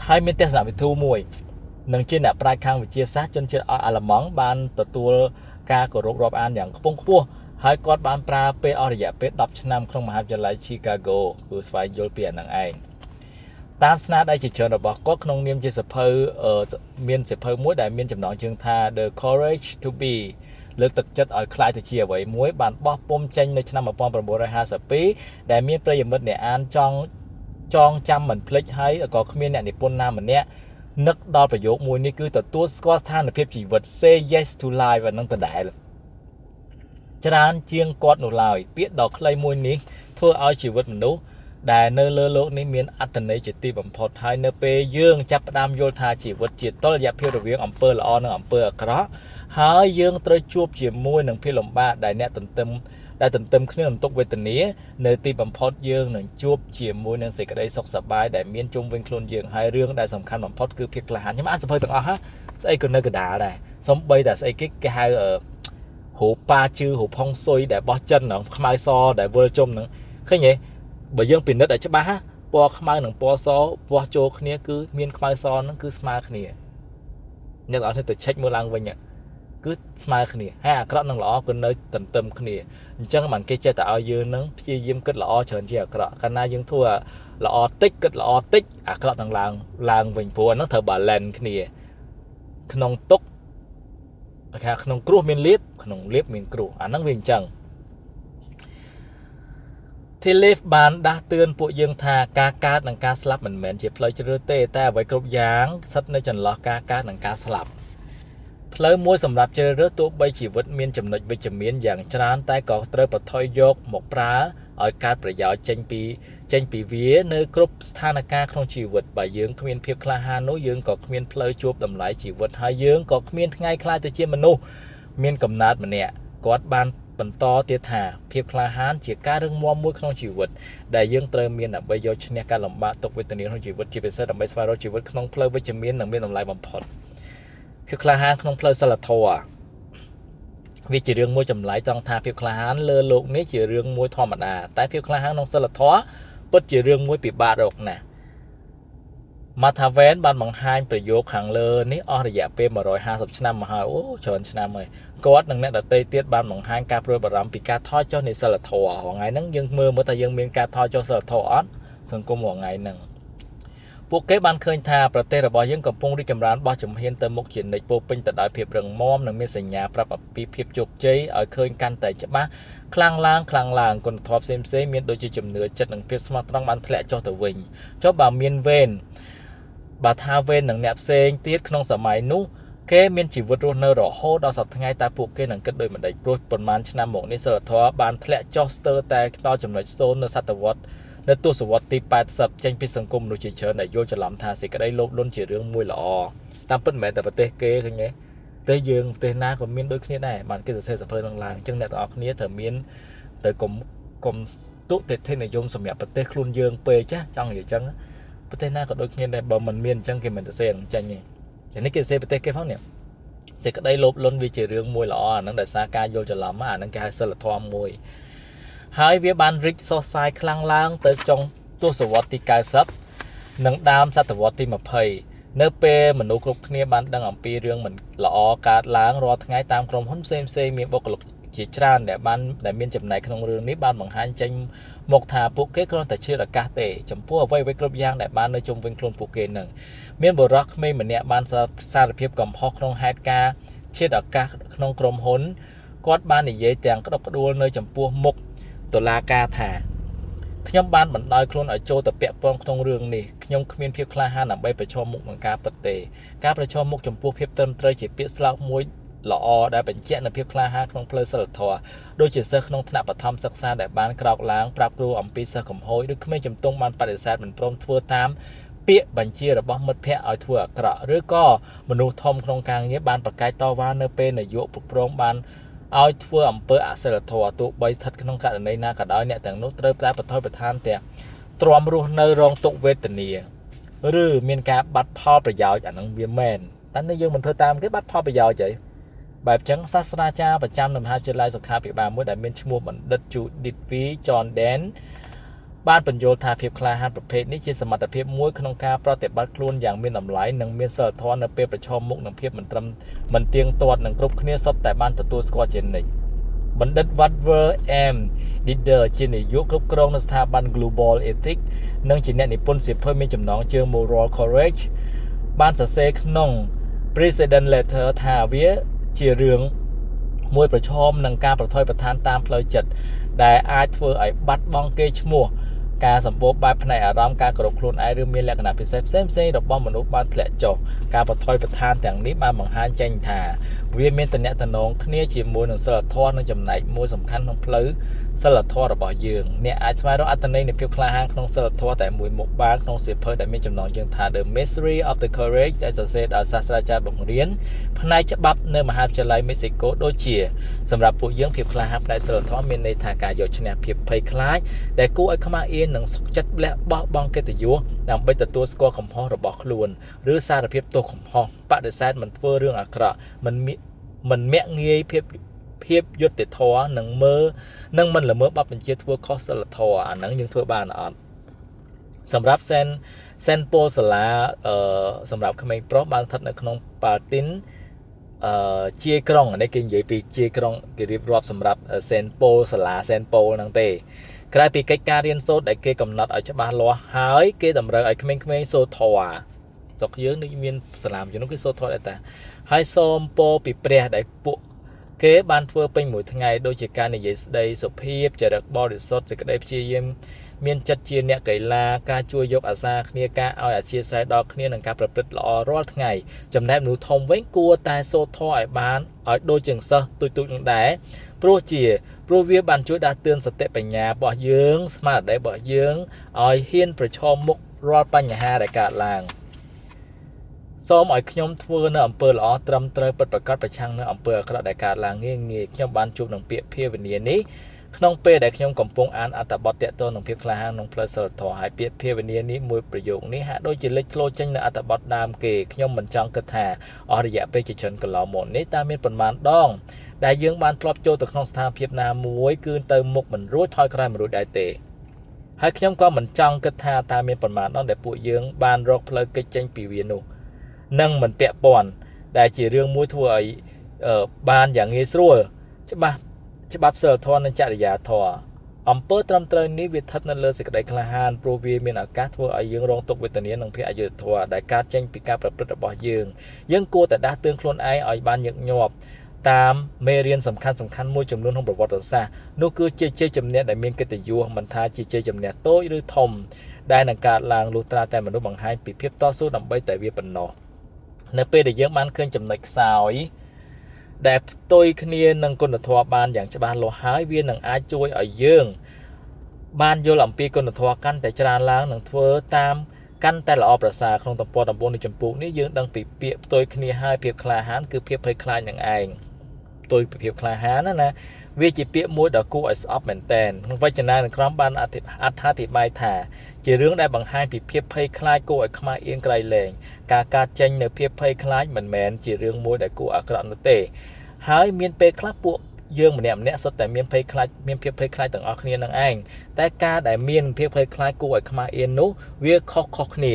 ให้มีแต่สนามวิทูมวย នឹងជាអ្នកប្រាជ្ញខាងវិទ្យាសាស្ត្រជនជាតិអាល្លឺម៉ង់បានទទួលការគោរពរាប់អានយ៉ាងខ្ពង់ខ្ពស់ហើយគាត់បានប្រើពេលអស់រយៈពេល10ឆ្នាំក្នុងមហាវិទ្យាល័យ Chicago គឺស្វែងយល់ពីអានឹងឯងតាមស្នាដៃជាច្រើនរបស់គាត់ក្នុងនាមជាសភៅមានសភៅមួយដែលមានចំណងជើងថា The Courage to Be លើកទឹកចិត្តឲ្យខ្លាយទៅជាអ្វីមួយបានបោះពុម្ពចេញនៅឆ្នាំ1952ដែលមានប្រិយមិត្តអ្នកអានចងចាំមិនភ្លេចហើយក៏គ្មានអ្នកនិពន្ធណាម្នាក់នឹកដល់ប្រយោគមួយនេះគឺទទួលស្គាល់ស្ថានភាពជីវិត Say Yes to Life អានឹងដដែលច្រើនជាងគាត់នោះឡើយពាក្យដ៏ខ្លីមួយនេះធ្វើឲ្យជីវិតមនុស្សដែលនៅលើโลกនេះមានអត្ថន័យជាទីបំផុតហើយនៅពេលយើងចាប់ផ្ដើមយល់ថាជីវិតជាតុល្យភាពរវាងអំពើល្អនិងអំពើអាក្រក់ហើយយើងត្រូវជួបជាមួយនឹងភាពលំបាកដែលអ្នកទន្ទឹមគ្នានឹងទុក្ខវេទនានៅទីបំផុតយើងនឹងជួបជាមួយនឹងសេចក្តីសុខសប្បាយដែលមានជុំវិញខ្លួនយើងហើយរឿងដែលសំខាន់បំផុតគឺភាពក្លាហានខ្ញុំអានសភៅទាំងអស់ហ្នឹងស្អីក៏នៅកណ្ដាលដែរសំបីតែស្អីគេហៅរូបប៉ាជឺរូបហុងស៊ុយដែលបោះចិនហ្នឹងខ្មៅសដែលវិលជុំហ្នឹងឃើញទេបើយើងពិនិត្យឲ្យច្បាស់ពណ៌ខ្មៅនិងពណ៌សវាស់ចូលគ្នាគឺមានខ្មៅសហ្នឹងគឺស្មើគ្នាអ្នកទាំងអស់គ្នាទៅឆែកមើលឡើងវិញគឺស្មើគ្នាហើយអាក្រក់និងល្អគឺនៅទន្ទឹមគ្នាអញ្ចឹងមិនគេចេះតែឲ្យយើងនឹងព្យាយាមគិតល្អច្រើនជាងអាក្រក់កាលណាយើងធ្វើល្អតិចគិតល្អតិចអាក្រក់នឹងឡើងវិញព្រោះហ្នឹងត្រូវ balance គ្នាក្នុងទុកគេថាក្នុងគ្រោះមានលៀបក្នុងលៀបមានគ្រោះអាហ្នឹងវាអញ្ចឹងTillich បានដាស់តឿនពួកយើងថាការកើតនិងការស្លាប់មិនមែនជាផ្លូវជ្រើសទេតែអ្វីគ្រប់យ៉ាងស្ថិតនៅចន្លោះការកើតនិងការស្លាប់ផ្លូវមួយសម្រាប់ជ្រើសរើសទោះបីជីវិតមានចំណុចវិជ្ជមានយ៉ាងច្រើនតែក៏ត្រូវបន្ថយយកមកប្រើឲ្យកើតប្រយោជន៍ចេញពីវានៅគ្រប់ស្ថានភាពក្នុងជីវិតបើយើងគ្មានភាពក្លាហាននោះយើងក៏គ្មានផ្លូវជួបតម្លៃជីវិតហើយយើងក៏គ្មានថ្ងៃខ្លាចទៅជាមនុស្សមានកំណើតម្នាក់គាត់បានបន្តទៀតថាភាពក្លាហានជាការរឹងមាំមួយក្នុងជីវិតដែលយើងត្រូវមានដើម្បីយកឈ្នះការលំបាកទុក្ខវេទនាក្នុងជីវិតជាពិសេសដើម្បីស្វែងរកជីវិតក្នុងផ្លូវវិជ្ជមាននិងមានតម្លៃបំផុតភាពក្លាហានក្នុងផ្លូវសិលធម៌វាជារឿងមួយចម្លែកត្រង់ថាភាពក្លាហានលើโลกនេះជារឿងមួយធម្មតាតែភាពក្លាហានក្នុងសិលធម៌ពិតជារឿងមួយពិបាករកណាស់ Matthaven បានបង្ហាញប្រយោគខាងលើនេះអស់រយៈពេល150ឆ្នាំមកហើយអូច្រើនឆ្នាំហើយគាត់និងអ្នកដទៃទៀតបានបង្ហាញការព្រួយបារម្ភពីការថយចុះនៃសិលធម៌ថ្ងៃហ្នឹងយើងមើលថាយើងមានការថយចុះសិលធម៌អត់សង្គមថ្ងៃហ្នឹងពួកគេបានឃើញថាប្រទេសរបស់យើងកំពុងរីកចម្រើនបោះជំហានទៅមុខជានិច្ចពោពេញទៅដោយភាពរឹងមាំនិងមានសញ្ញាប្រាប់អំពីភាពជោគជ័យឲ្យឃើញកាន់តែច្បាស់ខ្លាំងឡើងគុណធម៌ផ្សេងមានដូចជាជំនឿចិត្តនិងភាពស្មោះត្រង់បានធ្លាក់ចុះទៅវិញចុះបើមានវេនបើថាវេននឹងអ្នកផ្សេងទៀតក្នុងសម័យនោះគេមានជីវិតរស់នៅរហូតដល់សប្តាហ៍ថ្ងៃតែពួកគេនឹងគិតដោយមិនដេចព្រោះប្រហែលឆ្នាំមកនេះសិលធម៌បានធ្លាក់ចុះស្ទើរតែដល់ចំណុច0នៅសតវត្សនៅទសវត្សទី80ចេញពីសង្គមមនុស្សជាច្រើនដែលយល់ច្រឡំថាសេចក្តីលោភលន់ជារឿងមួយល្អតាមពិតមិនមែនតែប្រទេសគេឃើញទេប្រទេសយើងប្រទេសណាក៏មានដូចគ្នាដែរបានគេសរសេរសភៅនឹងឡើងអញ្ចឹងអ្នកទាំងអស់គ្នាត្រូវមានទៅកុំទុតិធិនិយមសម្រាប់ប្រទេសខ្លួនយើងពេកចាស់ចង់និយាយអញ្ចឹងប្រទេសណាក៏ដូចគ្នាដែរបើមិនមានអញ្ចឹងគេមិនទៅសេនឹងចាញ់ទេតែនេះគេសរសេរប្រទេសគេផងនេះសេចក្តីលោភលន់វាជារឿងមួយល្អអាហ្នឹងដោយសារការយល់ច្រឡំអាហ្នឹងគេហៅសិលធម៌មួយហើយវាបានរីកសុសសាយខ្លាំងឡើងទៅចុងទសវត្សទី90និងដើមសតវត្សទី20នៅពេលមនុស្សគ្រប់គ្នាបានដឹងអំពីរឿងមិនល្អកើតឡើងរាល់ថ្ងៃតាមក្រុមហ៊ុនផ្សេងមានបុគ្គលិកជាច្រើនដែលមានចំណែកក្នុងរឿងនេះបានបង្ហាញចេញមកថាពួកគេគ្រាន់តែឆ្លៀតឱកាសទេចំពោះអ្វីគ្រប់យ៉ាងដែលបាននៅជុំវិញខ្លួនពួកគេនឹងមានបុរសក្មេងម្នាក់បានសារភាពកំហុសក្នុងហេតុការណ៍ឆ្លៀតឱកាសក្នុងក្រុមហ៊ុនគាត់បាននិយាយទាំងក្តុកក្តួលនៅចំពោះមុខតុលាការថាខ្ញុំបានបណ្ដោយខ្លួនឲ្យចូលទៅពាក់ព័ន្ធក្នុងរឿងនេះខ្ញុំគ្មានភាពក្លាហានដើម្បីប្រឈមមុខនឹងការពិតទេការប្រឈមមុខចំពោះភាពត្រឹមត្រូវជាពាក្យស្លោកមួយល្អដែលបញ្ជាក់នូវភាពក្លាហានក្នុងផ្លូវសិលធម៌ដូចជាសិស្សក្នុងថ្នាក់បឋមសិក្សាដែលបានក្រោកឡើងប្រាប់គ្រូអំពីសិស្សកំហុសឬក្មេងជំទង់បានបដិសេធមិនព្រមធ្វើតាមពាក្យបញ្ជារបស់មិត្តភ័ក្តិឲ្យធ្វើអាក្រក់ឬក៏មនុស្សធំក្នុងការងារបានប្រកែកតវ៉ានៅពេលនាយកប្រព្រឹត្តបានឲ្យធ្វើអំពើអសិលធម៌ទោះបីស្ថិតក្នុងករណីណាក៏ដោយអ្នកទាំងនោះត្រូវតែបន្ថយបន្ថានទាំងទ្រាំរស់នៅរងទុក្ខវេទនាឬមានការបាត់ផលប្រយោជន៍អានឹងវាមែនតែនេះយើងមិនធ្វើតាមគេបាត់ផលប្រយោជន៍ទេបែបចឹងសាស្ត្រាចារ្យប្រចាំនៅមហាវិទ្យាល័យសុខាភិបាលមួយដែលមានឈ្មោះបណ្ឌិត Judith V Jordan បានបញ្យល់ថាភាពក្លាហានប្រភេទនេះជាសមត្ថភាពមួយក្នុងការប្រតិបត្តិខ្លួនយ៉ាងមានតម្លៃនិងមានសីលធម៌នៅពេលប្រឈមមុខនឹងភាពមិនទៀងទាត់និងគ្រប់គ្នាសុទ្ធតែបានទទួលស្គាល់ជានិច្ចបណ្ឌិត Wadver M. Dider ជានាយកគ្រប់គ្រងនៅស្ថាប័ន Global Ethics និងជាអ្នកនិពន្ធសៀវភៅមានចំណងជើង Moral Courage បានសរសេរក្នុង President Letter ថាវាជារឿងមួយប្រឈមនឹងការប្រថុយប្រឋានតាមផ្លូវចិត្តដែលអាចធ្វើឲ្យបាត់បង់កេរ្តិ៍ឈ្មោះការសម្បូរបែបផ្នែកអារម្មណ៍ការគោរពខ្លួនឯងឬមានលក្ខណៈពិសេសផ្សេងៗរបស់មនុស្សបានធ្លាក់ចុះការប្រថុយប្រឋានទាំងនេះបានបង្ហាញចេញថាវាមានទំនាក់ទំនងគ្នាជាមួយនឹងសិលធម៌និងចំណែកមួយសំខាន់ក្នុងផ្លូវសិលធម៌របស់យើងអ្នកអាចស្វែងរកអត្ថន័យនៃភាពក្លាហានក្នុងសិលធម៌តែមួយមុខបានក្នុងសៀវភៅដែលមានចំណងជើងថា The Mystery of the Courage ដែលសរសេរដោយសាស្ត្រាចារ្យបង្រៀនផ្នែកច្បាប់នៅមហាវិទ្យាល័យមេស៊ីកូដូចជាសម្រាប់ពួកយើងភាពក្លាហានផ្នែកសិលធម៌មានន័យថាការយកឈ្នះភាពភ័យខ្លាចដែលគួរឲ្យខ្មាស់អៀននិងសុខចិត្តលះបោះបង់កិត្តិយសដើម្បីទទួលស្គាល់កំហុសរបស់ខ្លួនឬសារភាពទោសកំហុសបដិសេធមិនធ្វើរឿងអាក្រក់មិនមាក់ងាយភាពយុត្តិធម៌និងមិនល្មើសបទបញ្ជាធ្វើខុសសិលធម៌អាហ្នឹងយើងធ្វើបានអត់សម្រាប់សេនប៉ូសាឡាសម្រាប់ក្មេងប្រុសបានស្ថិតនៅក្នុងប៉ាទីនជាក្រុងនេះគេនិយាយពីជាក្រុងគេរៀបរាប់សម្រាប់សេនប៉ូសាឡាសេនប៉ូហ្នឹងទេក្រៅពីកិច្ចការរៀនសូត្រដែលគេកំណត់ឲ្យច្បាស់លាស់ហើយគេតម្រូវឲ្យក្មេងៗសូត្រធម៌ស្រុកយើងនេះមានសាលាជំនុំគេសូត្រធម៌ដែរតាហើយសូមពរពីព្រះដែលពួកគេបានធ្វើពេញមួយថ្ងៃដូចជាការនិយាយស្ដីសុភាពចរិតបរិសុទ្ធសេចក្តីព្យាយាមមានចិត្តជាអ្នកកីឡាការជួយយកអាសាគ្នាការឲ្យអធ្យាស្រ័យដល់គ្នានិងការប្រព្រឹត្តល្អរាល់ថ្ងៃចំណែកមនុស្សធំវិញគួរតែសូត្រធម៌ឲ្យបានឲ្យដូចជាសិស្សទូចៗនឹងដែរព្រោះវាបានជួយដាស់តឿនសតិបញ្ញារបស់យើងស្មារតីរបស់យើងឲ្យហ៊ានប្រឈមមុខរាល់បញ្ហាដែលកើតឡើងសូមឲ្យខ្ញុំធ្វើនៅអំពើល្អត្រឹមត្រូវពិតប្រាកដប្រឆាំងនៅអំពើអាក្រក់ដែលកើតឡើងងាយខ្ញុំបានជួបនឹងពាក្យភាវនានេះក្នុងពេលដែលខ្ញុំកំពុងអានអត្ថបទទាក់ទងនឹងភាពក្លាហានក្នុងផ្លូវសិលធម៌ហើយពាក្យភាវនានេះមួយប្រយោគនេះហាក់ដូចជាលេចធ្លោចេញនៅអត្ថបទដើមគេខ្ញុំមិនចង់គិតថាអស់រយៈពេលជាច្រើនកន្លងមកនេះតើមានប៉ុន្មានដងដែលយើងបានធ្លាប់ចូលទៅក្នុងស្ថានភាពណាមួយគឺទៅមុខមិនរួចថយក្រោយមិនរួចដែរទេហើយខ្ញុំក៏មិនចង់គិតថាតើមានប៉ុន្មានដងដែលពួកយើងបានរកផ្លូវគេចចេញពីវានោះនឹងមិនពាក់ព័ន្ធដែលជារឿងមួយធ្វើឲ្យបានយ៉ាងងាយស្រួលច្បាប់សិលធម៌និងចរិយាធម៌អំពើត្រឹមត្រូវនេះវាស្ថិតនៅលើសេចក្តីក្លាហានព្រោះវាមានឱកាសធ្វើឲ្យយើងរងទុក្ខវេទនានិងភាពអយុត្តិធម៌ដែលកើតចេញពីការប្រព្រឹត្តរបស់យើងគួរតែដាស់តឿនខ្លួនឯងឲ្យបានញឹកញាប់តាមមេរៀនសំខាន់មួយចំនួនក្នុងប្រវត្តិសាស្ត្រនោះគឺជាជ័យជំនះដែលមានកិត្តិយសមិនថាជាជ័យជំនះតូចឬធំដែលនឹងកើតឡើងលុះត្រាតែមនុស្សបង្ហាញពីភាពតស៊ូដើម្បីតែវាប៉ុណ្ណោះនៅពេលដែលយើងបានឃើញចំណុចខ្សោយដែលផ្ទុយគ្នានឹងគុណធម៌បានយ៉ាងច្បាស់លាស់ហើយវានឹងអាចជួយឲ្យយើងបានយល់អំពីគុណធម៌កាន់តែច្រើនឡើងនិងធ្វើតាមកាន់តែល្អប្រសើរក្នុងទំព័រ9នៃចម្ពោះនេះយើងដឹងពីពាក្យផ្ទុយគ្នាហើយភាពក្លាហានគឺភាពភ័យខ្លាចនឹងឯងផ្ទុយពីភាពក្លាហានណាវាជាពាក្យមួយដ៏គួរឲ្យស្អប់មែនទែនក្នុងវចនានុក្រមបានអត្ថាធិប្បាយថាជារឿងដែលបង្ហាញពីភាពភ័យខ្លាចគួរឲ្យខ្មាស់អៀនក្រៃលែងការកើតចេញនៅភាពភ័យខ្លាចមិនមែនជារឿងមួយដែលគួរអាក្រក់នោះទេហើយមានពេលខ្លះពួកយើងម្នាក់សុទ្ធតែមានភាពភ័យខ្លាចទាំងអស់គ្នានឹងឯងតែការដែលមានភាពភ័យខ្លាចគួរឲ្យខ្មាស់អៀននោះវាខុសគ្នា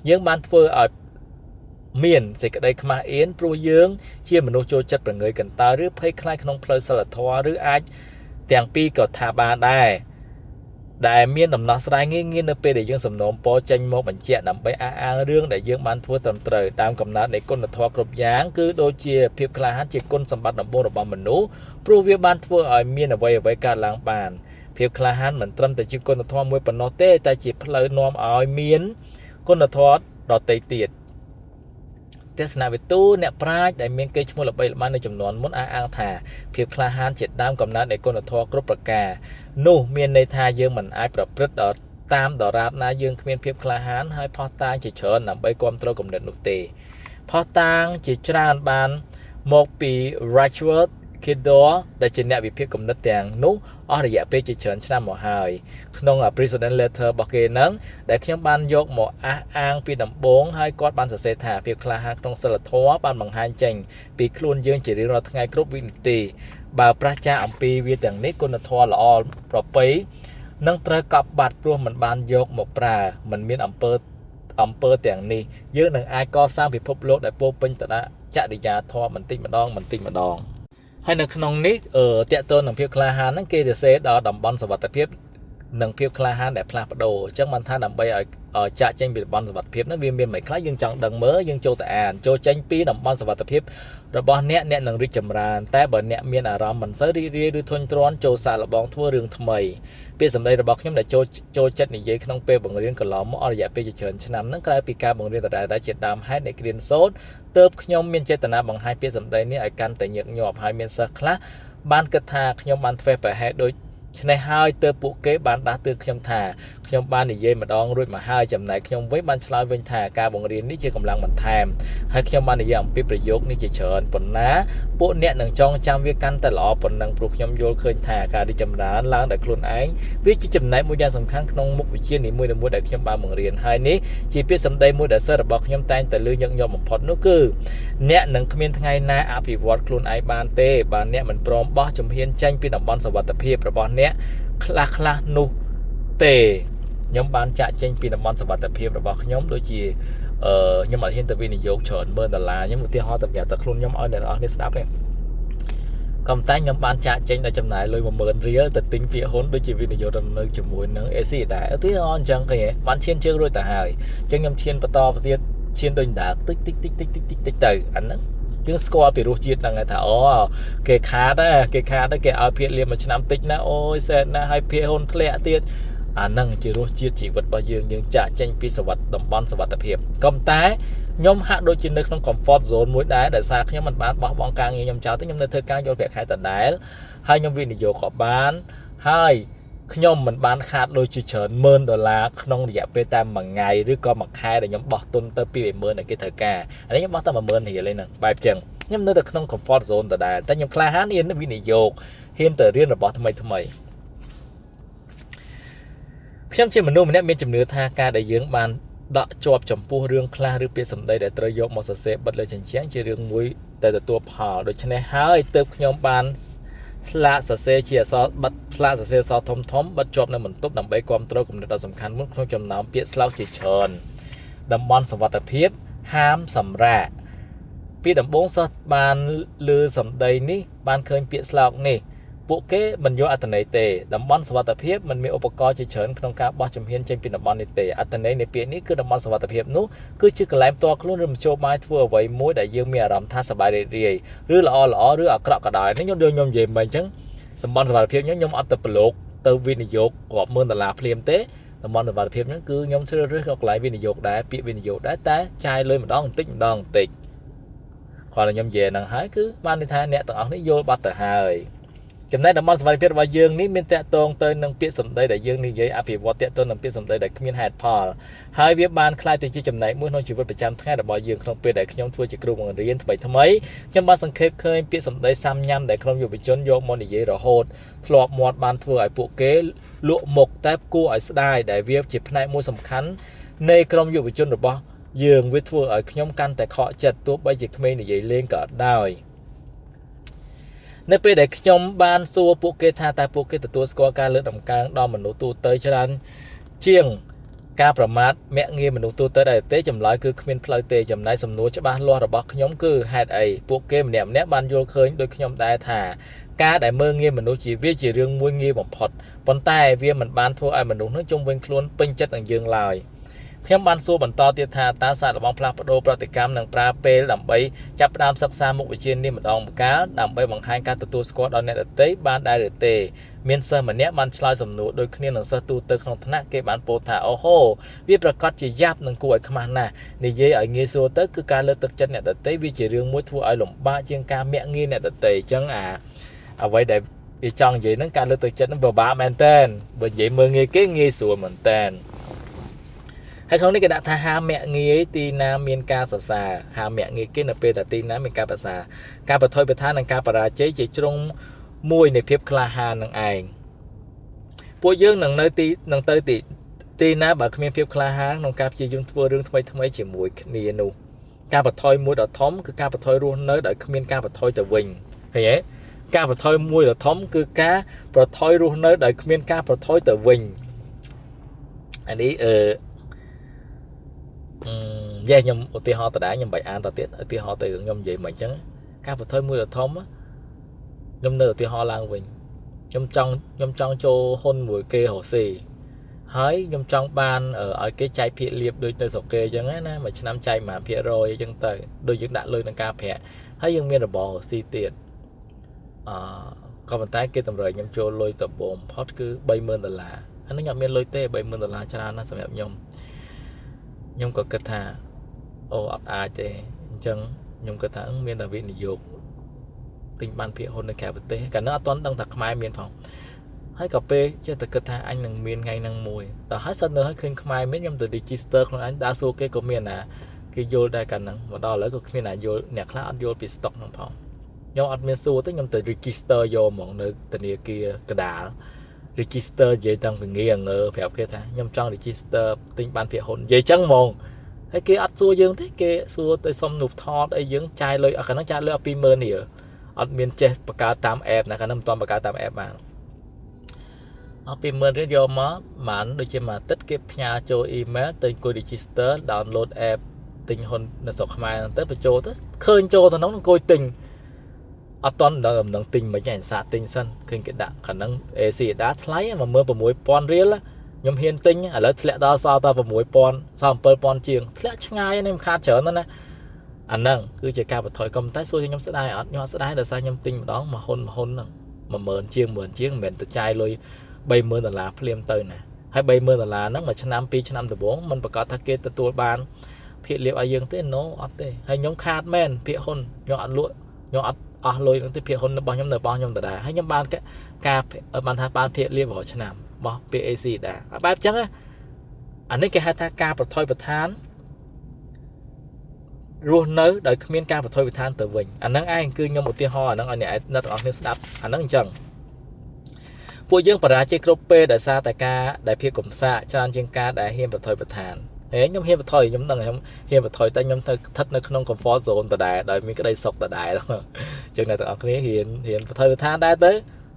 យើងបានធ្វើឲ្យមានសេចក្តីខ្មាស់អៀនព្រោះយើងជាមនុស្សចូលចិត្តប្រងើយកន្តើយឬភ័យខ្លាចក្នុងផ្លូវសិលធម៌ឬអាចទាំងពីរក៏ថាបានដែរដែលមានដំណោះស្រាយងាយនៅពេលដែលយើងសំណូមពរចេញមកបញ្ជាក់ដើម្បីអះអាងរឿងដែលយើងបានធ្វើត្រឹមត្រូវតាមកំណត់នៃគុណធម៌គ្រប់យ៉ាងគឺដូចជាភាពក្លាហានជាគុណសម្បត្តិដំបូងរបស់មនុស្សព្រោះវាបានធ្វើឲ្យមានអ្វីកើតឡើងបានភាពក្លាហានមិនត្រឹមតែជាគុណធម៌មួយប៉ុណ្ណោះទេតែជាផ្លូវនាំឲ្យមានគុណធម៌ដទៃទៀតទេសនាវិទូអ្នកប្រាជ្ញដែលមានកេរ្តិ៍ឈ្មោះល្បីល្បាញនៅចំនួនមុនអះអាងថាភាពក្លាហានជាដើមកំណើតនៃគុណធម៌គ្រប់ប្រការនោះមានន័យថាយើងមិនអាចប្រព្រឹត្តតាមដរាបណាយើងគ្មានភាពក្លាហានហើយផុសតាងជាច្រើនដើម្បីគ្រប់គ្រងគំនិតនោះទេផុសតាងជាច្រើនបានមកពី Rachel Kidor ដែលជាអ្នកវិភាគគំនិតទាំងនោះអស់រយៈពេលជាច្រើនឆ្នាំមកហើយក្នុង President Letter របស់គេហ្នឹងដែលខ្ញុំបានយកមកអះអាងពីដំបូងហើយគាត់បានសរសេរថាភាពក្លាហានក្នុងសិលធម៌បានបង្ហាញចេញពីខ្លួនយើងជារៀងរាល់ថ្ងៃគ្រប់វិនាទីបើប្រឆាំងអំពីវាទាំងនេះគុណធម៌ល្អប្រពៃ nâng trời cọp bạt luôn mình ban dọc một pra mình miên ẩm pơ tiếng ní dưới nâng ai có sang bị phốp lốt để bố bình ta đã chạy đi nhà thoa mình tinh mà đong hay nâng nông ní ở tiệm tôn nâng phiêu kla hán nâng kê sẽ đó đầm bon sập tập phiếp nâng phiêu kla hán để pla đồ chắc mình tha đầm bay ở chạy tranh bị bon sập phiếp nó viên mấy khác dương chẳng đằng mớ dương châu tại an châu tranh pi đầm bon sập tập phiếp rồi bon nẹt nâng rít chầm rànแต่ bởi nẹt miên ở rام mình sẽ đi thôn tròn châu xả là bóng thua rừng thầm mày bây giờ đây là bọc nhóm để châu chất này dây không pe bằng riêng cả lọ mà ở giải pe cho chấn năm nâng cái pika bằng riêng tại đã chết đam hai để kiên sốt tớp nhóm miên chơi tận bằng hai pe giờ đây ní ở căn tại nhượng nhọp hai miên sơ khác ban kết thà nhóm ban phê phải hai đôi này hai tơ bộ kế bán đá tương nhóm thà nhóm ban thì dây mà đong rồi mà hai chậm này nhóm với ban slide bên thà ca bằng riêng ní chơi cầm lăng mình thèm hai nhóm ban thì dòng piประโยค ní chơi chấn phần ná bộ nẹt nâng trong trang viết căn tại lọ phần nâng buộc nhóm vô khơi thà ca đi chậm đá lang để luôn ánh viết chỉ chậm này mua gia sầm khăn trong một vị trí ní mua để nhóm ban bằng riêng hai ní chỉ biết sầm đây mua để sơ bọc nhóm tay tại lư nhận nhom một phật nó cứ nẹt nâng khmiên ngày na áp bị vọt luôn ai ban tê ban nẹt mình prom bó chấm hiên tranh pi đầm bon sờ vật tập hiệp rồi bon nẹt khla nu tê nhóm ban chạy tranh pi đầm bon sờ vật tập hiệp rồi bon nhóm đôi chỉ nhưng mà hiện tại vì này dốt chọn bên là nhóm một tia hoa tập nhà tập luôn nhóm ở đây nó sẽ đáp em còn tay nhóm ban chạy tranh là chấm này lôi một mượn ria tập tính phía hôn đôi chỉ vì này dốt là nơi chụp mùi nắng AC đã ở tiếng on chẳng cái bán chiên chưa rồi ta hài cho nhóm chiên và to và tiết chiên đôi đá tích từ anh đó nhưng score bị rút chiết là người ta kề khá đó kề ở phía liền mà năm tích na ôi xe na hai phía hôn lẹ tiết nâng chỉ rút chiết chỉ vật bao nhiêu nhưng trả tranh pi sờ vật đồng bon sờ vật tập hiệp cầm tái nhóm hạ đôi trên nơi không comfort zone mũi đá để xa nhóm mình bán bỏ bong càng như nhóm cháu tới nhóm nơi thơ càng vô việc hai tận đá hai nhóm viên thì vô khó bán hai nhóm mình bán khát đôi chỉ chớn mơn đô la không dẹp bê tam bằng ngàyឬក៏មកខែដែលខ្ញុំបោះទុនទៅពី10000នៅគេត្រូវការអានេះខ្ញុំបោះតែ10000រៀលឯហ្នឹងបែបចឹងខ្ញុំនៅតែក្នុង comfort zone ដដែលតែខ្ញុំក្លាហានហ៊ានវិនិយោគហ៊ានទៅរៀនរបស់ថ្មីខ្ញុំជាមនុស្សម្នាក់មានជំនឿថាការដែលយើងបានដកជាប់ចំពោះរឿងខ្លះឬពាក្យសម្ដីដែលត្រូវយកមកសរសេរបិទលើជញ្ជាំងជារឿងមួយតែទទួលផលដូច្នេះហើយទើបខ្ញុំបានស្លាកសរសេរជាអក្សរបាត់ស្លាកសរសេរអក្សរធំបាត់ជាប់នៅបន្ទប់ដើម្បីគ្រប់គ្រងគំនិតដ៏សំខាន់មួយក្នុងចំណោមពាក្យស្លោកជាច្រើនតំបន់សុវត្ថិភាពហាមសម្រាកពីដំបូងសិស្សបានលើសម្ដីនេះបានឃើញពាក្យស្លោកនេះពួកគេមិនយកអត្ថន័យទេតំបន់សុវត្ថិភាពមិនមានឧបករណ៍ជាច្រើនក្នុងការបោះជំហានចេញពីតំបន់នេះទេអត្ថន័យនៃពាក្យនេះគឺតំបន់សុវត្ថិភាពនោះគឺជាកន្លែងផ្ទាល់ខ្លួនឬមធ្យោបាយធ្វើអ្វីមួយដែលយើងមានអារម្មណ៍ថាសប្បាយរីករាយឬល្អឬអាក្រក់ក៏ដោយនេះខ្ញុំនិយាយមិនអញ្ចឹងតំបន់សុវត្ថិភាពខ្ញុំអត់ទៅប្រឡូកទៅវិនិយោគរាប់ម៉ឺនដុល្លារភ្លាមទេតំបន់សុវត្ថិភាពហ្នឹងគឺខ្ញុំជ្រើសរើសកន្លែងវិនិយោគដែរពាក្យវិនិយោគដែរតែចាយលុយម្ដងបន្តិចគាត់ខ្ញុំនិយាយហ្នឹងហើយគឺបានន័យថាអ្នកទាំងអស់នេះយល់បាត់ទៅហើយចំណែកតំបន់សុវត្ថិភាពរបស់យើងនេះមានតាក់ទងទៅនឹងពាក្យសម្ដីដែលយើងនិយាយអភិវឌ្ឍតាក់ទងនឹងពាក្យសម្ដីដែលគ្មានហេតុផលហើយវាបានคล้ายទៅជាចំណែកមួយក្នុងជីវិតប្រចាំថ្ងៃរបស់យើងក្នុងពេលដែលខ្ញុំធ្វើជាគ្រូបង្រៀនថ្មីខ្ញុំបានសង្កេតឃើញពាក្យសម្ដីសាមញ្ញដែលក្រុមយុវជនយកមកនិយាយរហូតធ្លាប់មាត់បានធ្វើឲ្យពួកគេលក់មុខតែគួរឲ្យស្ដាយដែលវាជាផ្នែកមួយសំខាន់នៃក្រុមយុវជនរបស់យើងវាធ្វើឲ្យខ្ញុំកាន់តែខកចិត្តទោះបីជាក្មេងនិយាយលេងក៏ដោយនៅពេលដែលខ្ញុំបានសួរពួកគេថាតើពួកគេទទួលស្គាល់ការលើកតម្កើងដល់មនុស្សទូទៅច្រើនជាងការប្រមាថមាក់ងាយមនុស្សទូទៅដែរទេចម្លើយគឺគ្មានផ្លូវទេចំណែកសំណួរច្បាស់លាស់របស់ខ្ញុំគឺហេតុអីពួកគេម្នាក់បានយល់ឃើញដូចខ្ញុំដែរថាការដែលមើលងាយមនុស្សវាជារឿងមួយងាយបំផុតប៉ុន្តែវាមិនបានធ្វើឲ្យមនុស្សនោះជុំវិញខ្លួនពេញចិត្តនឹងយើងឡើយខ្ញុំបានសួរបន្តទៀតថាតើសាកល្បងផ្លាស់ប្ដូរប្រតិកម្មនឹងប្រើពេលដើម្បីចាប់ផ្ដើមសិក្សាមុខវិជ្ជានេះម្ដងម្កាលដើម្បីបង្ហាញការទទួលស្គាល់ដល់អ្នកដទៃបានដែរឬទេមានសិស្សម្នាក់បានឆ្លើយសំណួរដូចគ្នានឹងសិស្សទូទៅក្នុងថ្នាក់គេបានពោលថាអូហូវាប្រកាសជាយ៉ាប់នឹងគួរឲ្យខ្មាស់ណាស់និយាយឲ្យងាយស្រួលទៅគឺការលើកទឹកចិត្តអ្នកដទៃវាជារឿងមួយធ្វើឲ្យលំបាកជាងការមាក់ងាយអ្នកដទៃអញ្ចឹងអ្វីដែលវាចង់និយាយហ្នឹងការលើកទឹកចិត្តហ្នឹងពិបាកមែនតើបើនិយាយមើលងាយគេងាយស្រួលមែនតើហើយក្នុងនេះគេដាក់ថាហាមមាក់ងាយទីណាមានការសរសើរហាមមាក់ងាយគេនៅពេលដែលទីណាមានការប្រសាការបថុយប្រថាននិងការបរាជ័យជាជ្រុងមួយនៃភាពក្លាហាននឹងឯងពួកយើងនឹងទៅទីណាបើគ្មានភាពក្លាហានក្នុងការព្យាយាមធ្វើរឿងថ្មីជាមួយគ្នានោះការបថុយមួយដ៏ធំគឺការបថុយរស់នៅដោយគ្មានការបថុយទៅវិញឃើញទេ ការប្រថុយមួយដ៏ធំគឺការប្រថុយរស់នៅដោយគ្មានការប្រថុយទៅវិញអានេះខ្ញុំឧទាហរណ៍តដែរខ្ញុំបាច់អានតទៀតឧទាហរណ៍ទៅរឿងខ្ញុំនិយាយមិនអញ្ចឹងការប្រថុយមួយដ៏ធំខ្ញុំនៅឧទាហរណ៍ឡើងវិញខ្ញុំចង់ចូលហ៊ុនមួយគេរ៉ូស៊ីហើយខ្ញុំចង់បានឲ្យគេចែកភាគលាភដូចនៅស្រុកគេអញ្ចឹងណាមួយឆ្នាំចែក1%អញ្ចឹងទៅដូចយើងដាក់លុយក្នុងការប្រាក់ហើយយើងមានរបររ៉ូស៊ីទៀតក៏ប៉ុន្តែគេតម្រូវខ្ញុំចូលលុយដំបូងផុតគឺ$30,000អានេះខ្ញុំអត់មានលុយទេ$30,000ច្រើនណាស់សម្រាប់ខ្ញុំក៏គិតថាអូអត់អាចទេអញ្ចឹងខ្ញុំគិតថាមានតែវិនិយោគទិញបានភាគហ៊ុននៅក្រៅប្រទេសកាលនោះអត់ទាន់ដឹងថាខ្មែរមានផងហើយក៏ពេលចេះតែគិតថាអញនឹងមានថ្ងៃហ្នឹងមួយដល់ហើយសិននៅឲ្យឃើញខ្មែរមានខ្ញុំទៅ register ខ្លួនអញដើរសួរគេក៏មានណាគេយល់ដែរកាលហ្នឹងមកដល់ឥឡូវក៏គ្មានណាយល់អ្នកខ្លះអត់យល់ពី stock ហ្នឹងផងខ្ញុំអត់មានសួរទេខ្ញុំទៅ register យកហ្មងនៅធនាគារកដាល register និយាយតាំងពីងាងើប្រាប់គេថាខ្ញុំចង់ register ទិញបានភាគហ៊ុននិយាយចឹងហ្មងហើយគេអត់សួរយើងទេគេសួរទៅសុំនូវថតអីយើងចាយលុយអាកាលហ្នឹងចាយលុយអត់$20,000នេះអត់មានចេះបង្កើតតាម app ណាកាលហ្នឹងមិនទាន់បង្កើតតាម app បានអត់$20,000យកមកបានដូចជាមួយអាទិត្យគេផ្ញើចូល email ទៅអង្គុយ register download app ទិញហ៊ុននៅស្រុកខ្មែរហ្នឹងទៅបញ្ចូលទៅឃើញចូលទៅក្នុងអង្គុយទិញអត់តន់ដល់ដំណឹងទិញមិនចាសាកទិញសិនឃើញគេដាក់ខាងហ្នឹង AC ដាក់ថ្លៃ$16,000ខ្ញុំហ៊ានទិញឥឡូវធ្លាក់ដល់សល់តែ$6,000សល់$7,000ជាងធ្លាក់ឆ្ងាយនេះមិនខាតច្រើនណាអាហ្នឹងគឺជាការបន្ថយកំតែសួរខ្ញុំស្ដាយអត់ខ្ញុំអត់ស្ដាយដោយសារខ្ញុំទិញម្ដងមួយហ៊ុនហ្នឹង100,000ជាងមិនមែនទៅចាយលុយ$30,000ភ្លាមទៅណាហើយ$30,000ហ្នឹងមួយឆ្នាំ2ឆ្នាំដំបូងមិនប្រកាសថាគេទទួលបានភាគលាភឲ្យយើងទេ no អត់ទេហើយខ្ញុំខាតមែនភាគហ៊ុនខ្ញុំអត់លក់ខ្ញុំអត់អស់លុយនឹងទៅភាគហ៊ុនរបស់ខ្ញុំនៅរបស់ខ្ញុំដដែលហើយខ្ញុំបានការបានថាបានភាគលាភរាល់ឆ្នាំរបស់ PAC ដែរបែបចឹងអានេះគេហៅថាការប្រថុយប្រឋានរស់នៅដោយគ្មានការប្រថុយប្រឋានទៅវិញអាហ្នឹងឯងគឺខ្ញុំឧទាហរណ៍អាហ្នឹងឲ្យអ្នកទាំងអស់គ្នាស្ដាប់អាហ្នឹងអញ្ចឹងពួកយើងបរាជ័យគ្រប់ពេលដោយសារតែការដែលភាពកំសាកច្រើនជាងការដែលហ៊ានប្រថុយប្រឋានខ្ញុំហ៊ានប្រថុយខ្ញុំដឹងខ្ញុំហ៊ានប្រថុយតែខ្ញុំទៅស្ថិតនៅក្នុង comfort zone ដដែលដោយមានក្តីសុខដដែលអញ្ចឹងអ្នកទាំងអស់គ្នាហ៊ានប្រថុយប្រឋានដែរទៅ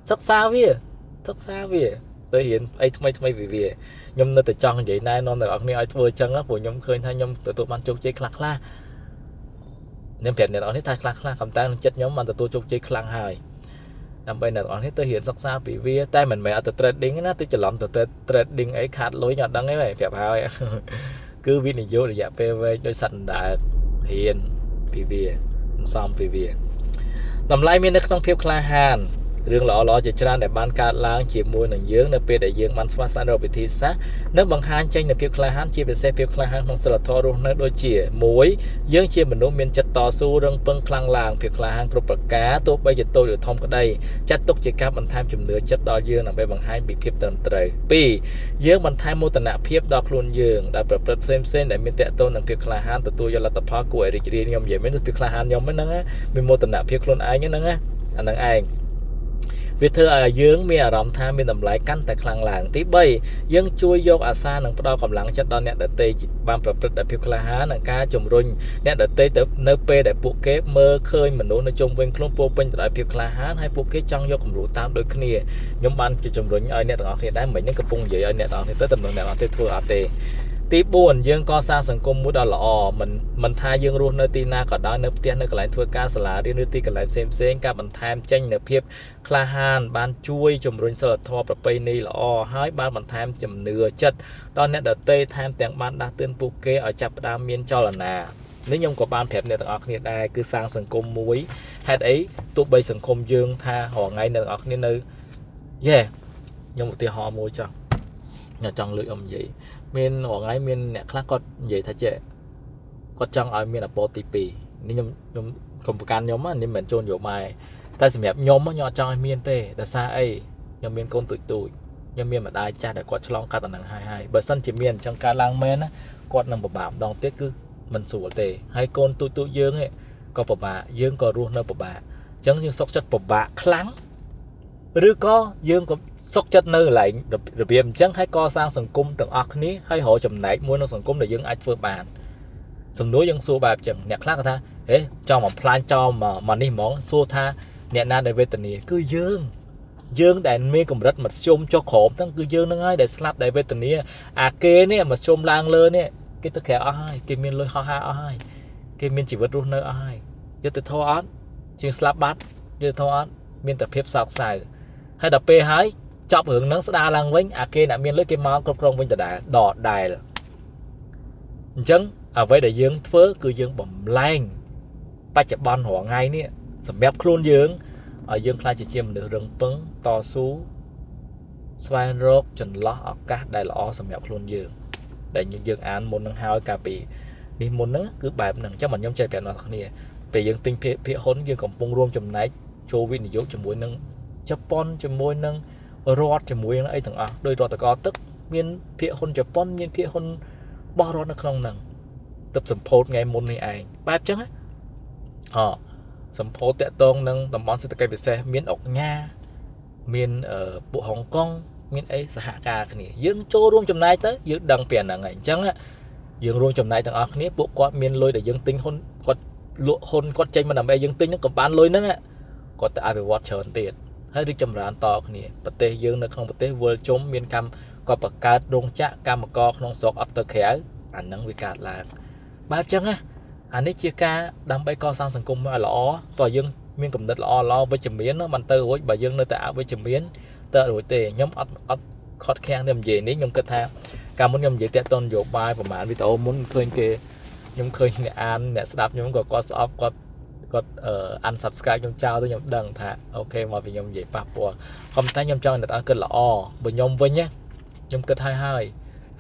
សិក្សាវាទៅហ៊ានអីថ្មីពីវាខ្ញុំនៅតែចង់និយាយណែនាំអ្នកទាំងអស់គ្នាឲ្យធ្វើអញ្ចឹងព្រោះខ្ញុំឃើញថាខ្ញុំទទួលបានជោគជ័យខ្លះខ្ញុំប្រាប់អ្នកទាំងអស់គ្នាថាខ្លះកំតែក្នុងចិត្តខ្ញុំបានទទួលជោគជ័យខ្លាំងហើយដើម្បីអ្នកទាំងអស់គ្នាទៅរៀនសិក្សាពីវាតែមិនមែនអត់ទៅ trading ណាទៅច្រឡំទៅ trading អីខាតលុយអត់ដឹងទេប្រាប់ហើយគឺវិនិយោគរយៈពេលវែងដោយសត្វអណ្ដើករៀនពីវាសំពីវាតម្លៃមាននៅក្នុងភាពក្លាហានរឿងល្អៗជាច្រើនដែលបានកើតឡើងជាមួយនឹងយើងនៅពេលដែលយើងបានស្វែងរកវិធីសាស្ត្រនិងបង្ហាញចេញនូវភាពក្លាហានជាពិសេសភាពក្លាហានក្នុងសិលធម៌រស់នៅដូចជា1យើងជាមនុស្សមានចិត្តតស៊ូរឹងប៉ឹងខ្លាំងឡើងភាពក្លាហានគ្រប់ប្រការទោះបីជាតូចឬធំក្តីចាត់ទុកជាការបន្ថែមជំនឿចិត្តដល់យើងដើម្បីបង្ហាញពីភាពត្រឹមត្រូវ2យើងបន្ថែមមោទនភាពដល់ខ្លួនយើងដែលប្រព្រឹត្តផ្សេងដែលមានតកតូននឹងភាពក្លាហានទទួលយកលទ្ធផលគួរឲ្យរីករាយខ្ញុំនិយាយមែនភាពក្លាហានខ្ញុំហ្នឹងណាមានមោទនភាពខ្លួនឯងហ្នឹងណាអាហ្នឹងឯងវាធ្វើឲ្យយើងមានអារម្មណ៍ថាមានតម្លៃកាន់តែខ្លាំងឡើងទី3យើងជួយយកអាសានិងផ្ដល់កម្លាំងចិត្តដល់អ្នកដទៃបានប្រព្រឹត្តដោយភាពក្លាហាននិងការជំរុញអ្នកដទៃទៅនៅពេលដែលពួកគេមើលឃើញមនុស្សនៅជុំវិញខ្លួនពោពេញទៅដោយភាពក្លាហានហើយពួកគេចង់យកគំរូតាមដូចគ្នាខ្ញុំបានជំរុញឲ្យអ្នកទាំងអស់គ្នាដែរមិញហ្នឹងកំពុងនិយាយឲ្យអ្នកទាំងអស់គ្នាទៅតំណែងអ្នកទាំងអស់គ្នាធ្វើអត់ទេទី4យើងកសាងសង្គមមួយដ៏ល្អមិនថាយើងរស់នៅទីណាក៏ដោយនៅផ្ទះនៅកន្លែងធ្វើការសាលារៀនឬទីកន្លែងផ្សេងការបន្ថែមចេញនៅភាពក្លាហានបានជួយជំរុញសិលធម៌ប្រពៃណីល្អហើយបានបន្ថែមជំនឿចិត្តដល់អ្នកដទៃថែមទាំងបានដាស់តឿនពួកគេឲ្យចាប់ផ្ដើមមានចលនានេះខ្ញុំក៏បានប្រាប់អ្នកទាំងអស់គ្នាដែរគឺសាងសង្គមមួយហេតុអីទោះបីសង្គមយើងថារហងៃអ្នកទាំងអស់គ្នានៅខ្ញុំឧទាហរណ៍មួយចង់លើកអំនិយាយមានរហងៃមានអ្នកខ្លះគាត់និយាយថាគាត់ចង់ឲ្យមានអពតទី2នេះខ្ញុំកុំប្រកាន់ខ្ញុំនេះមិនមែនចូលនយោបាយតែសម្រាប់ខ្ញុំអត់ចង់ឲ្យមានទេដោយសារអីខ្ញុំមានកូនទូចខ្ញុំមានម្ដាយចាស់ដែលគាត់ឆ្លងកាត់អានឹងហើយបើសិនជាមានអញ្ចឹងកើតឡើងមែនណាគាត់នឹងពិបាកម្ដងទៀតគឺមិនស្រួលទេហើយកូនទូចយើងក៏ពិបាកយើងក៏រស់នៅពិបាកអញ្ចឹងយើងសុខចិត្តពិបាកខ្លាំងឬក៏យើងក៏សុខចិត្តនៅកន្លែងរបៀបអញ្ចឹងហើយកសាងសង្គមទាំងអស់គ្នាហើយរកចំណែកមួយក្នុងសង្គមដែលយើងអាចធ្វើបានសំណួរយើងសួរបែបអញ្ចឹងអ្នកខ្លះគាត់ថាចង់បំផ្លាញចោលមកនេះហ្មងសួរថា អ្នកណាដែលវេទនាគឺយើងដែលមានកម្រិតមធ្យមចុះក្រោមហ្នឹងគឺយើងហ្នឹងហើយដែលស្លាប់ដែលវេទនាអាគេនេះមធ្យមឡើងលើនេះគេទៅក្រៅអស់ហើយគេមានលុយហោះហើរអស់ហើយគេមានជីវិតរស់នៅអស់ហើយយុទ្ធធម៌អត់ជាងស្លាប់បាត់យុទ្ធធម៌អត់មានតែភាពសោកសៅហើយដល់ពេលហើយចប់រឿងហ្នឹងស្ដារឡើងវិញអាគេអ្នកមានលុយគេមកគ្រប់គ្រងវិញដដែលអញ្ចឹងអ្វីដែលយើងធ្វើគឺយើងបំលែងបច្ចុប្បន្នរាល់ថ្ងៃនេះសម្រាប់ខ្លួនយើងឲ្យយើងខ្លាចជាមនុស្សរឹងពឹងតស៊ូស្វែងរកចន្លោះឱកាសដែលល្អសម្រាប់ខ្លួនយើងដែលយើងអានមុននឹងហើយកាលពីនេះមុនហ្នឹងគឺបែបហ្នឹងអញ្ចឹងខ្ញុំចេះប្រាប់អ្នកគ្នាពេលយើងទិញភាគហ៊ុនយើងកំពុងរួមចំណែកចូលវិនិយោគជាមួយនឹងជប៉ុនជាមួយនឹងរដ្ឋជាមួយនឹងអីទាំងអស់ដោយរដ្ឋកោទឹកមានភាគហ៊ុនជប៉ុនមានភាគហ៊ុនបោះរដ្ឋនៅក្នុងហ្នឹងទឹកសម្ពោធថ្ងៃមុននេះឯងបែបអញ្ចឹងសម្ពោធតាក់ទងនឹងតំបន់សេដ្ឋកិច្ចពិសេសមានអុកញ៉ាមានពួកហុងកុងមានអីសហការគ្នាយើងចូលរួមចំណែកទៅយើងដឹងពីអាហ្នឹងហើយអញ្ចឹងយើងរួមចំណែកទាំងអស់គ្នាពួកគាត់មានលុយដែលយើងទិញហ៊ុនគាត់លក់ហ៊ុនគាត់ចេញមកដើម្បីយើងទិញហ្នឹងក៏បានលុយហ្នឹងគាត់ទៅអភិវឌ្ឍច្រើនទៀតហើយរីកចម្រើនតគ្នាប្រទេសយើងនៅក្នុងប្រទេសវិលជុំមានកម្មគាត់បង្កើតរោងចក្រកម្មករក្នុងស្រុកអត់ទៅក្រៅអាហ្នឹងវាកើតឡើងបែបអញ្ចឹងអានេះជាការដើម្បីកសាងសង្គមឲ្យល្អតើយើងមានគំនិតល្អវិជ្ជមានមិនទៅរួចបើយើងនៅតែអវិជ្ជមានទៅរួចទេខ្ញុំអត់ខត់ខាំងតែនិយាយនេះខ្ញុំគិតថាកាលមុនខ្ញុំនិយាយតាក់ទងនយោបាយប្រហែលវីដេអូមុនឃើញគេខ្ញុំឃើញអ្នកអានអ្នកស្ដាប់ខ្ញុំក៏គាត់ស្អប់គាត់unsubscribe ខ្ញុំចោលទៅខ្ញុំដឹងថាអូខេមកពីខ្ញុំនិយាយប៉ះពាល់ក៏តែខ្ញុំចង់អ្នកគិតល្អបើខ្ញុំវិញខ្ញុំគិតហើយ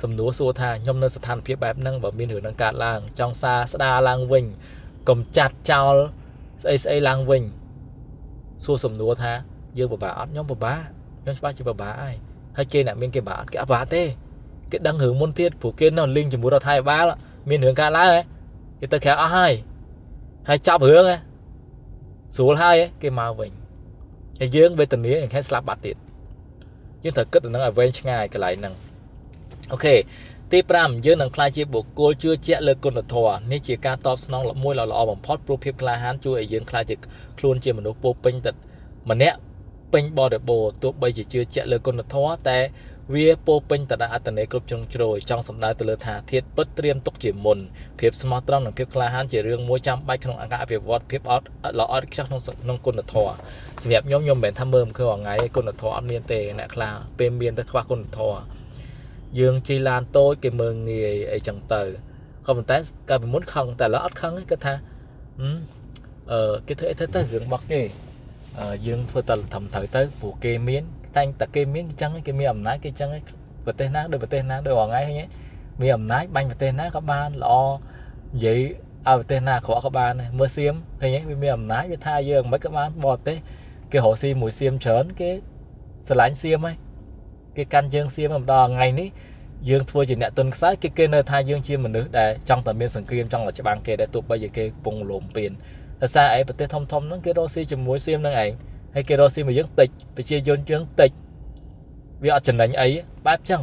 សំណួរសួរថាខ្ញុំនៅស្ថានភាពបែបហ្នឹងបើមានរឿងនឹងកើតឡើងចង់ស្ដារឡើងវិញកំចាត់ចោលស្អីឡើងវិញសួរសំណួរថាយើងពិបាកអត់ខ្ញុំពិបាកខ្ញុំច្បាស់ជាពិបាកហើយគេអ្នកមានគេបាក់គេអត់ពិបាកទេគេដឹងរឿងមុនទៀតព្រោះគេនៅលីងជាមួយរដ្ឋាភិបាលមានរឿងកើតឡើងគេទៅក្រៅអស់ហើយចាប់រឿងស្រួលហើយគេមកវិញហើយយើងវេទនាយ៉ាងខែស្លាប់បាត់ទៀតយើងត្រូវគិតទៅនឹងឲ្យវែងឆ្ងាយកន្លែងហ្នឹងអូខេទី5យើងនឹងក្លាយជាបុគ្គលជឿជាក់លើគុណធម៌នេះជាការតបស្នងមួយល្អបំផុតព្រោះភាពក្លាហានជួយឲ្យយើងក្លាយជាខ្លួនជាមនុស្សពោពេញទឹកម្នាក់ពេញបរិបូរណ៍ទោះបីជាជឿជាក់លើគុណធម៌តែវាពោពេញទៅដោយអត្តន័យគ្រប់ជ្រុងជ្រោយចង់សម្ដៅទៅលើថាធាតុពិតត្រៀមទុកជាមុនភាពស្មោះត្រង់និងភាពក្លាហានជារឿងមួយចាំបាច់ក្នុងការអភិវឌ្ឍភាពអត់ល្អឥតខ្ចោះក្នុងគុណធម៌សម្រាប់ខ្ញុំមិនមែនថាមើលមិនឃើញថ្ងៃគុណធម៌អត់មានទេអ្នកខ្លះពេលមានតែខ្វះគុណធម៌យើងជិះឡានតូចគេមើងងាយអីចឹងទៅក៏ប៉ុន្តែកាលពីមុនខឹងតែឥឡូវអត់ខឹងទេគាត់ថាគេធ្វើអីទៅរឿងរបស់គេយើងធ្វើតែធំត្រូវទៅព្រោះគេមានតែគេមានអញ្ចឹងគេមានអំណាចគេអញ្ចឹងប្រទេសណាដូចប្រទេសណាដូចរងថ្ងៃហ្នឹងមានអំណាចបាញ់ប្រទេសណាក៏បានល្អនិយាយឲ្យប្រទេសណាអាក្រក់ក៏បានដែរមើលសៀមឃើញវាមានអំណាចវាថាយើងមិនក៏បានបរទេសគេរកស៊ីមួយសៀមច្រើនគេស្រឡាញ់សៀមហើយគេកាន់យើងសៀមម្ដងថ្ងៃនេះយើងធ្វើជាអ្នកទុនខ្សោយគេនៅថាយើងជាមនុស្សដែលចង់តែមានសង្គ្រាមចង់តែច្បាំងគេដែលទោះបីជាគេកំពុងលំពៀនដោយសារអីប្រទេសធំហ្នឹងគេរកស៊ីជាមួយសៀមហ្នឹងឯងហើយគេរកស៊ីមកយើងតិចប្រជាជនយើងតិចវាអត់ចំណេញអីបែបចឹង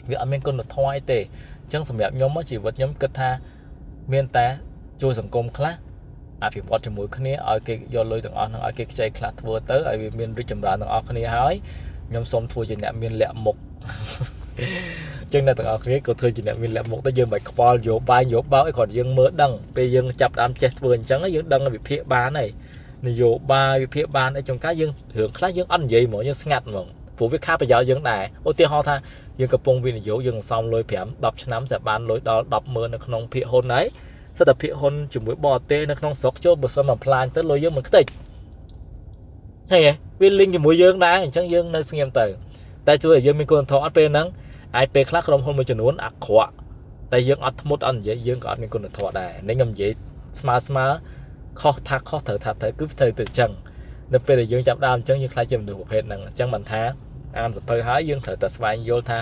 វាអត់មានគុណធម៌អីទេអញ្ចឹងសម្រាប់ខ្ញុំជីវិតខ្ញុំគិតថាមានតែជួយសង្គមខ្លះអភិវឌ្ឍជាមួយគ្នាឲ្យគេយកលុយទាំងអស់ហ្នឹងឲ្យគេខ្ចីខ្លះធ្វើទៅឲ្យវាមានរីកចម្រើនទាំងអស់គ្នាហើយខ្ញុំសូមធ្វើជាអ្នកមានលក្ខមុខចឹងអ្នកទាំងអស់គ្នាក៏ធ្វើជាអ្នកមានលក្ខមុខទៅយើងមិនខ្វល់យោបាយយោបោកអីគ្រាន់យើងមើលដឹងពេលយើងចាប់ដើមចេះធ្វើអញ្ចឹងយើងដឹងវិភាគបានហើយនយោបាយវិភាគបានអីចុងក្រោយយើងរឿងខ្លះយើងអត់និយាយហ្មងយើងស្ងាត់ហ្មងព្រោះវាខាតប្រយោជន៍យើងដែរឧទាហរណ៍ថាយើងកំពុងវិនិយោគយើងសំលុយ5 10ឆ្នាំតែបានលុយដល់ 100000 នៅក្នុងភាគហ៊ុនហើយសិតតែភាគហ៊ុនជាមួយបរទេសនៅក្នុងស្រុកចូលបើសិនមកផ្លាញទៅលុយយើងមិនខ្ទេចហើយវាលីងជាមួយយើងដែរអញ្ចឹងយើងនៅស្ងៀមទៅតែជួយឲ្យយើងមានគុណធម៌អត់ពេលហ្នឹងអាចពេលខ្លះក្រុមហ៊ុនមួយចំនួនអាក្រក់តែយើងអត់ធ្មត់អត់និយាយយើងក៏អត់មានគុណធម៌ដែរនេះខ្ញុំនិយាយស្មើខុសថាខុសត្រូវថាត្រូវគឺត្រូវទៅអញ្ចឹងនៅពេលដែលយើងចាប់ដើមអញ្ចឹងយើងខ្លាចជាមនុស្សប្រភេទហ្នឹងអញ្ចឹងមិនថាអានសភៅហើយយើងត្រូវតែស្វែងយល់ថា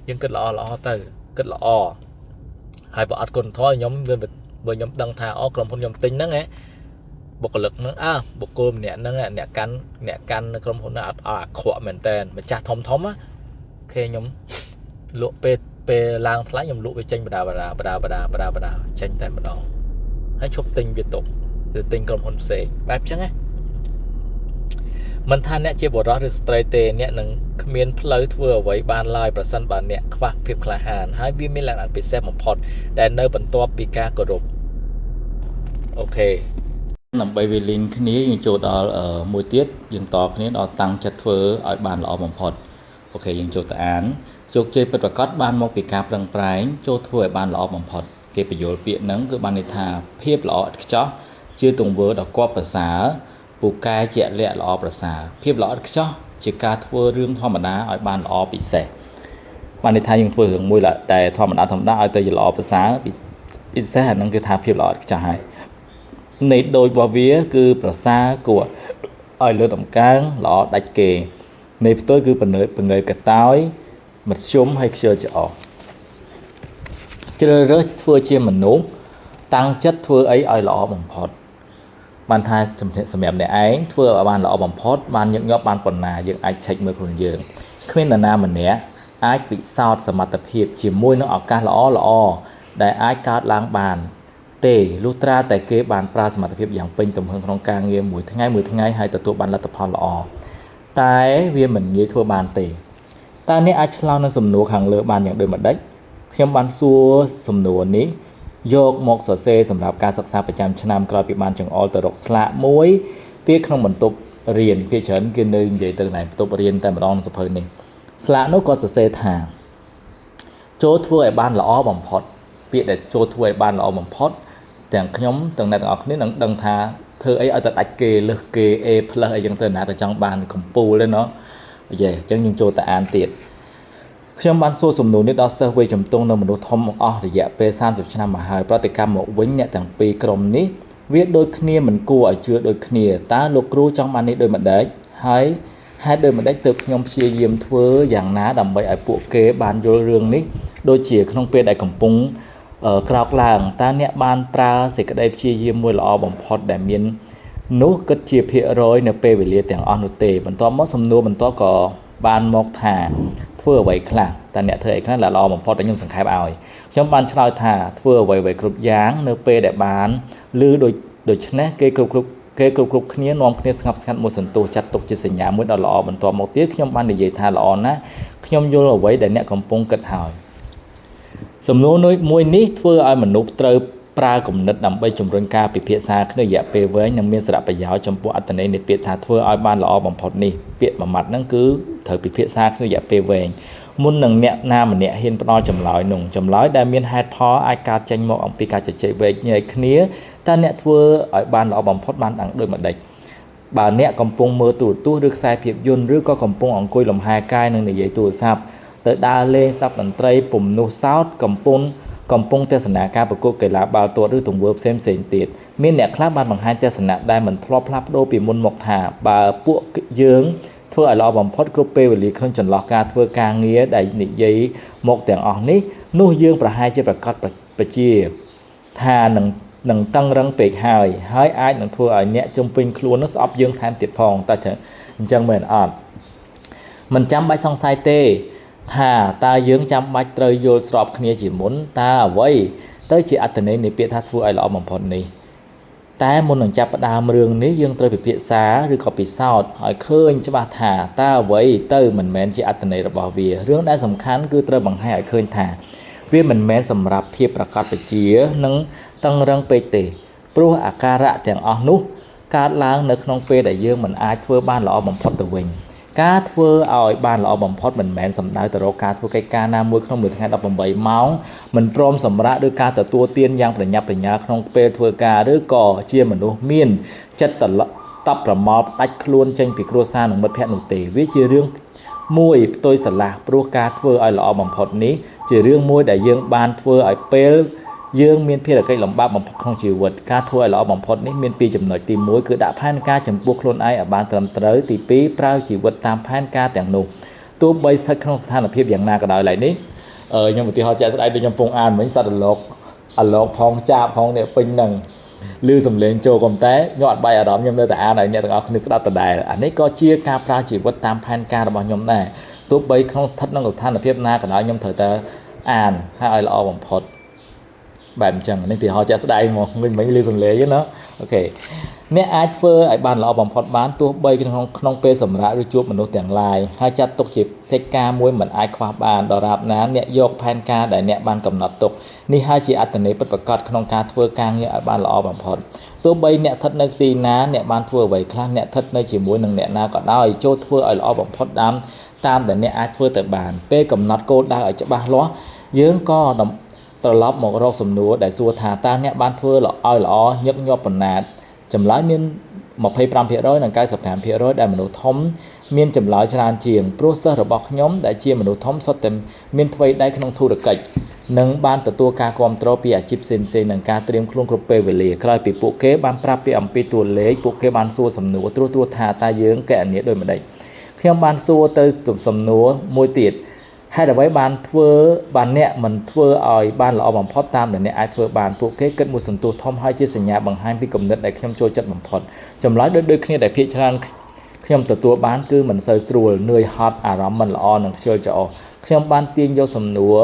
យើងគិតល្អទៅគិតល្អហើយបើអត់គុណធម៌ខ្ញុំបើខ្ញុំដឹងថាក្រុមហ៊ុនខ្ញុំទិញហ្នឹងបុគ្គលិកហ្នឹងបុគ្គលម្នាក់ហ្នឹងអ្នកកាន់នៅក្រុមហ៊ុនហ្នឹងអត់អាក្រក់មែនតើម្ចាស់ធំគេខ្ញុំលក់ពេលឡើងថ្លៃខ្ញុំលក់វាចេញបដាចេញតែម្ដងហើយឈប់ទិញវាទុកទៅទិញក្រុមហ៊ុនផ្សេងបែបចឹង មិនថាអ្នកជាបុរសឬស្ត្រីទេអ្នកនឹងគ្មានផ្លូវធ្វើអ្វីបានឡើយប្រសិនបើអ្នកខ្វះភាពក្លាហានហើយវាមានលក្ខណៈពិសេសបំផុតដែលនៅបន្ទាប់ពីការគោរពអូខេដើម្បីវាលីងគ្នាយើងចូលដល់មួយទៀតយើងតគ្នាដល់តាំងចិត្តធ្វើឲ្យបានល្អបំផុតអូខេយើងចូលទៅអានជោគជ័យពិតប្រាកដបានមកពីការប្រឹងប្រែងចូលធ្វើឲ្យបានល្អបំផុតគេបញ្យល់ពាក្យហ្នឹងគឺបានន័យថាភាពល្អឥតខ្ចោះជាទង្វើដ៏គួរប្រសើរពូកែជាក់លាក់ល្អប្រសើរភាពល្អឥតខ្ចោះជាការធ្វើរឿងធម្មតាឲ្យបានល្អពិសេសបានន័យថាយើងធ្វើរឿងមួយដែលធម្មតាឲ្យទៅជាល្អប្រសើរពិសេសអាហ្នឹងគឺថាភាពល្អឥតខ្ចោះហើយនៃដូចរបស់វាគឺប្រសើរគួរឲ្យលើដំកើងល្អដាច់គេនៃផ្ទុយគឺពង្រើកតោយមធ្យមហើយខ្ជិលច្រអូសជ្រើសរើសធ្វើជាមនុស្សតាំងចិត្តធ្វើអីឲ្យល្អបំផុតបានថាសម្រាប់អ្នកឯងធ្វើឲ្យបានល្អបំផុតបានញឹកញាប់បានប៉ុណ្ណាយើងអាចឆែកមើលខ្លួនយើងគ្មាននរណាម្នាក់អាចពិសោធន៍សមត្ថភាពជាមួយនឹងឱកាសល្អដែលអាចកើតឡើងបានទេលុះត្រាតែគេបានប្រើសមត្ថភាពយ៉ាងពេញទំហឹងក្នុងការងារមួយថ្ងៃហើយទទួលបានលទ្ធផលល្អតែវាមិនងាយធ្វើបានទេតើអ្នកអាចឆ្លើយនៅសំណួរខាងលើបានយ៉ាងដូចម្តេចខ្ញុំបានសួរសំណួរនេះយកមកសរសេរសម្រាប់ការសិក្សាប្រចាំឆ្នាំក្រោយពីបានចង្អុលទៅរកស្លាកមួយទៀតក្នុងបន្ទប់រៀនភាគច្រើនគឺនៅនិយាយទៅណែបន្ទប់រៀនតែម្ដងសភៅនេះស្លាកនោះក៏សរសេរថាចូលធ្វើឲ្យបានល្អបំផុតពាក្យដែលចូលធ្វើឲ្យបានល្អបំផុតទាំងខ្ញុំទាំងអ្នកទាំងអស់គ្នានឹងដឹងថាធ្វើអីឲ្យទៅដាច់គេលើសគេ A+ អីចឹងទៅណាទៅចង់បានកំពូលទេណោះយេអញ្ចឹងយើងចូលទៅអានទៀតខ្ញុំបានសួរសំណួរនេះដល់សិស្សវ័យជំទង់នៅមនុស្សធំអស់រយៈពេល30ឆ្នាំមកហើយប្រតិកម្មមកវិញអ្នកទាំងពីរក្រុមនេះវាដូចគ្នាមិនគួរឲ្យជឿដូចគ្នាតើលោកគ្រូចង់បាននេះដូចម្ដេចហើយហេតុដូចម្ដេចទើបខ្ញុំព្យាយាមធ្វើយ៉ាងណាដើម្បីឲ្យពួកគេបានយល់រឿងនេះដូចជាក្នុងពេលដែលកំពុងក្រោកឡើងតើអ្នកបានប្រើសេចក្តីព្យាយាមមួយល្អបំផុតដែលមាននោះគិតជាភាគរយនៅពេលវេលាទាំងអស់នោះទេបន្ទាប់មកសំណួរបន្ទាប់ក៏បានមកថាធ្វើអ្វីខ្លះតើអ្នកធ្វើអីខ្លះល្អបំផុតតែខ្ញុំសង្ខេបឲ្យខ្ញុំបានឆ្លើយថាធ្វើអ្វីគ្រប់យ៉ាងនៅពេលដែលបានឮដូច្នេះគេគ្រប់គ្នានាំគ្នាស្ងប់ស្ងាត់មួយសន្ទុះចាត់ទុកជាសញ្ញាមួយដ៏ល្អបន្ទាប់មកទៀតខ្ញុំបាននិយាយថាល្អណាស់ខ្ញុំយល់អ្វីដែលអ្នកកំពុងគិតហើយសំណួរមួយនេះធ្វើឲ្យមនុស្សត្រូវប្រើគំនិតដើម្បីជំរុញការពិភាក្សាគ្នារយៈពេលវែងនិងមានសារៈប្រយោជន៍ចំពោះអត្ថន័យនៃពាក្យថាធ្វើឲ្យបានល្អបំផុតនេះពាក្យមួយម៉ាត់ហ្នឹងគឺត្រូវពិភាក្សាគ្នារយៈពេលវែងមុននឹងអ្នកណាម្នាក់ហ៊ានផ្ដល់ចម្លើយនោះចម្លើយដែលមានហេតុផលអាចកើតចេញមកអំពីការជជែកវែកញែកគ្នាតើអ្នកធ្វើឲ្យបានល្អបំផុតបានដូចម្ដេចបើអ្នកកំពុងមើលទូរទស្សន៍ឬខ្សែភាពយន្តឬក៏កំពុងអង្គុយលំហែកាយនិងនិយាយទូរស័ព្ទទៅដើរលេងស្ដាប់តន្ត្រីពំនោះសោតកំពុងទស្សនាការប្រកួតកីឡាបាល់ទាត់ឬទង្វើផ្សេងទៀតមានអ្នកខ្លះបានបង្ហាញទស្សនៈដែលមិនធ្លាប់ផ្លាស់ប្ដូរពីមុនមកថាបើពួកយើងធ្វើឲ្យល្អបំផុតគ្រប់ពេលវេលាក្នុងចន្លោះការធ្វើការងារដែលនិយាយមកទាំងអស់នេះនោះយើងប្រហែលជាប្រកាសប្រជាថានឹងតឹងរឹងពេកហើយអាចនឹងធ្វើឲ្យអ្នកជុំវិញខ្លួននោះស្អប់យើងថែមទៀតផងតើអញ្ចឹងមែនអត់មិនចាំបាច់សង្ស័យទេថាតើយើងចាំបាច់ត្រូវយល់ស្របគ្នាជាមុនតើអ្វីទៅជាអត្ថន័យនៃពាក្យថាធ្វើឲ្យល្អបំផុតនេះតែមុននឹងចាប់ផ្ដើមរឿងនេះយើងត្រូវពិភាក្សាឬក៏ពិសោធន៍ឲ្យឃើញច្បាស់ថាតើអ្វីទៅមិនមែនជាអត្ថន័យរបស់វារឿងដែលសំខាន់គឺត្រូវបង្ហាញឲ្យឃើញថាវាមិនមែនសម្រាប់ភាពប្រកបប្រជានិងតឹងរឹងពេកទេព្រោះអាការៈទាំងអស់នោះកើតឡើងនៅក្នុងពេលដែលយើងមិនអាចធ្វើបានល្អបំផុតទៅវិញការធ្វើឲ្យបានល្អបំផុតមិនមែនសំដៅទៅរកការធ្វើកិច្ចការណាមួយក្នុងមួយថ្ងៃ18ម៉ោងមិនព្រមសម្រាប់ឬការទទួលទានយ៉ាងប្រញាប់ប្រញាល់ក្នុងពេលធ្វើការឬក៏ជាមនុស្សមានចិត្តតប់ប្រមល់ផ្ដាច់ខ្លួនចេញពីគ្រួសារនិងមិត្តភ័ក្តិនោះទេវាជារឿងមួយផ្ទុយស្រឡះព្រោះការធ្វើឲ្យល្អបំផុតនេះជារឿងមួយដែលយើងបានធ្វើឲ្យពេលយើងមានភារកិច្ចលំបាកបំផុតក្នុងជីវិតការធ្វើឲ្យល្អបំផុតនេះមានពីរចំណុចទី1គឺដាក់ផែនការចំពោះខ្លួនឯងឲ្យបានត្រឹមត្រូវទី2ប្រើជីវិតតាមផែនការទាំងនោះទោះបីស្ថិតក្នុងស្ថានភាពយ៉ាងណាក៏ដោយឡែកនេះខ្ញុំឧទាហរណ៍ជាក់ស្ដែងដូចខ្ញុំពងអានមិញសត្វអាឡុកផងចាបផងនេះពេញនឹងឮសំឡេងចូលក៏តែខ្ញុំអត់បាយអារម្មណ៍ខ្ញុំនៅតែអានឲ្យអ្នកទាំងអស់គ្នាស្ដាប់ដដែលអានេះក៏ជាការប្រើជីវិតតាមផែនការរបស់ខ្ញុំដែរទោះបីក្នុងស្ថិតក្នុងស្ថានភាពណាក៏ដោយខ្ញុំត្រូវតែអានឲ្យល្អបំផុត bạn chẳng nên thì họ sẽ đai một mình mấy lưu dùm lệ chứ nó ok nè ai phơ ai bàn là bằng phật bán tua bay cái không pe sầm rã rồi chuột mình đâu tiền lại hai chặt tục chịp thích ca môi mình ai khoa bàn đò rạp ná nè yộc pan ca đại nè ban cầm nọt tục ni hai chị ăn tận này bất bạc cọt không ca phơ ca như ai bàn là bằng phật tua bay nè thất nơi tì ná nè ban phơ vậy khăn nè thất nơi chỉ môi nằng nè na còn đau chốt phơ ở là bằng phật đám tam đại nè ai phơ tại bàn pe cầm nọt cô đang ở chỗ ba ló dưỡng co đồng ត្រឡប់មករកសំណួរដែលសួរថាតើអ្នកបានធ្វើឲ្យល្អញឹកញាប់ប៉ុណ្ណាចម្លើយមាន 25% និង 95% ដែលមនុស្សធំមានចម្លើយច្រើនជាងព្រោះសិស្សរបស់ខ្ញុំដែលជាមនុស្សធំសុទ្ធតែមានថ្មីដៃក្នុងធុរកិច្ចនិងបានទទួលការគ្រប់គ្រងពីអាជីពផ្សេងៗនិងការត្រៀមខ្លួនគ្រប់ពេលវេលាក្រោយពីពួកគេបានប្រាប់ពីអំពីតួលេខពួកគេបានសួរសំណួរត្រួសថាតើយើងកណនីដូចម្ដេចខ្ញុំបានសួរទៅសំណួរមួយទៀតហេតុអ្វីបានធ្វើបានអ្នកមិនធ្វើឲ្យបានល្អបំផុតតាមដែលអ្នកអាចធ្វើបានពួកគេគិតមួយសន្ទុះធំហើយជាសញ្ញាបង្ហាញពីគំនិតដែលខ្ញុំចូលចិត្តបំផុតចម្លើយដូចគ្នាដែលភាគច្រើនខ្ញុំទទួលបានគឺមិនសូវស្រួលនឿយហត់អារម្មណ៍មិនល្អនិងខ្ជិលច្រអូសខ្ញុំបានទាញយកសំណួរ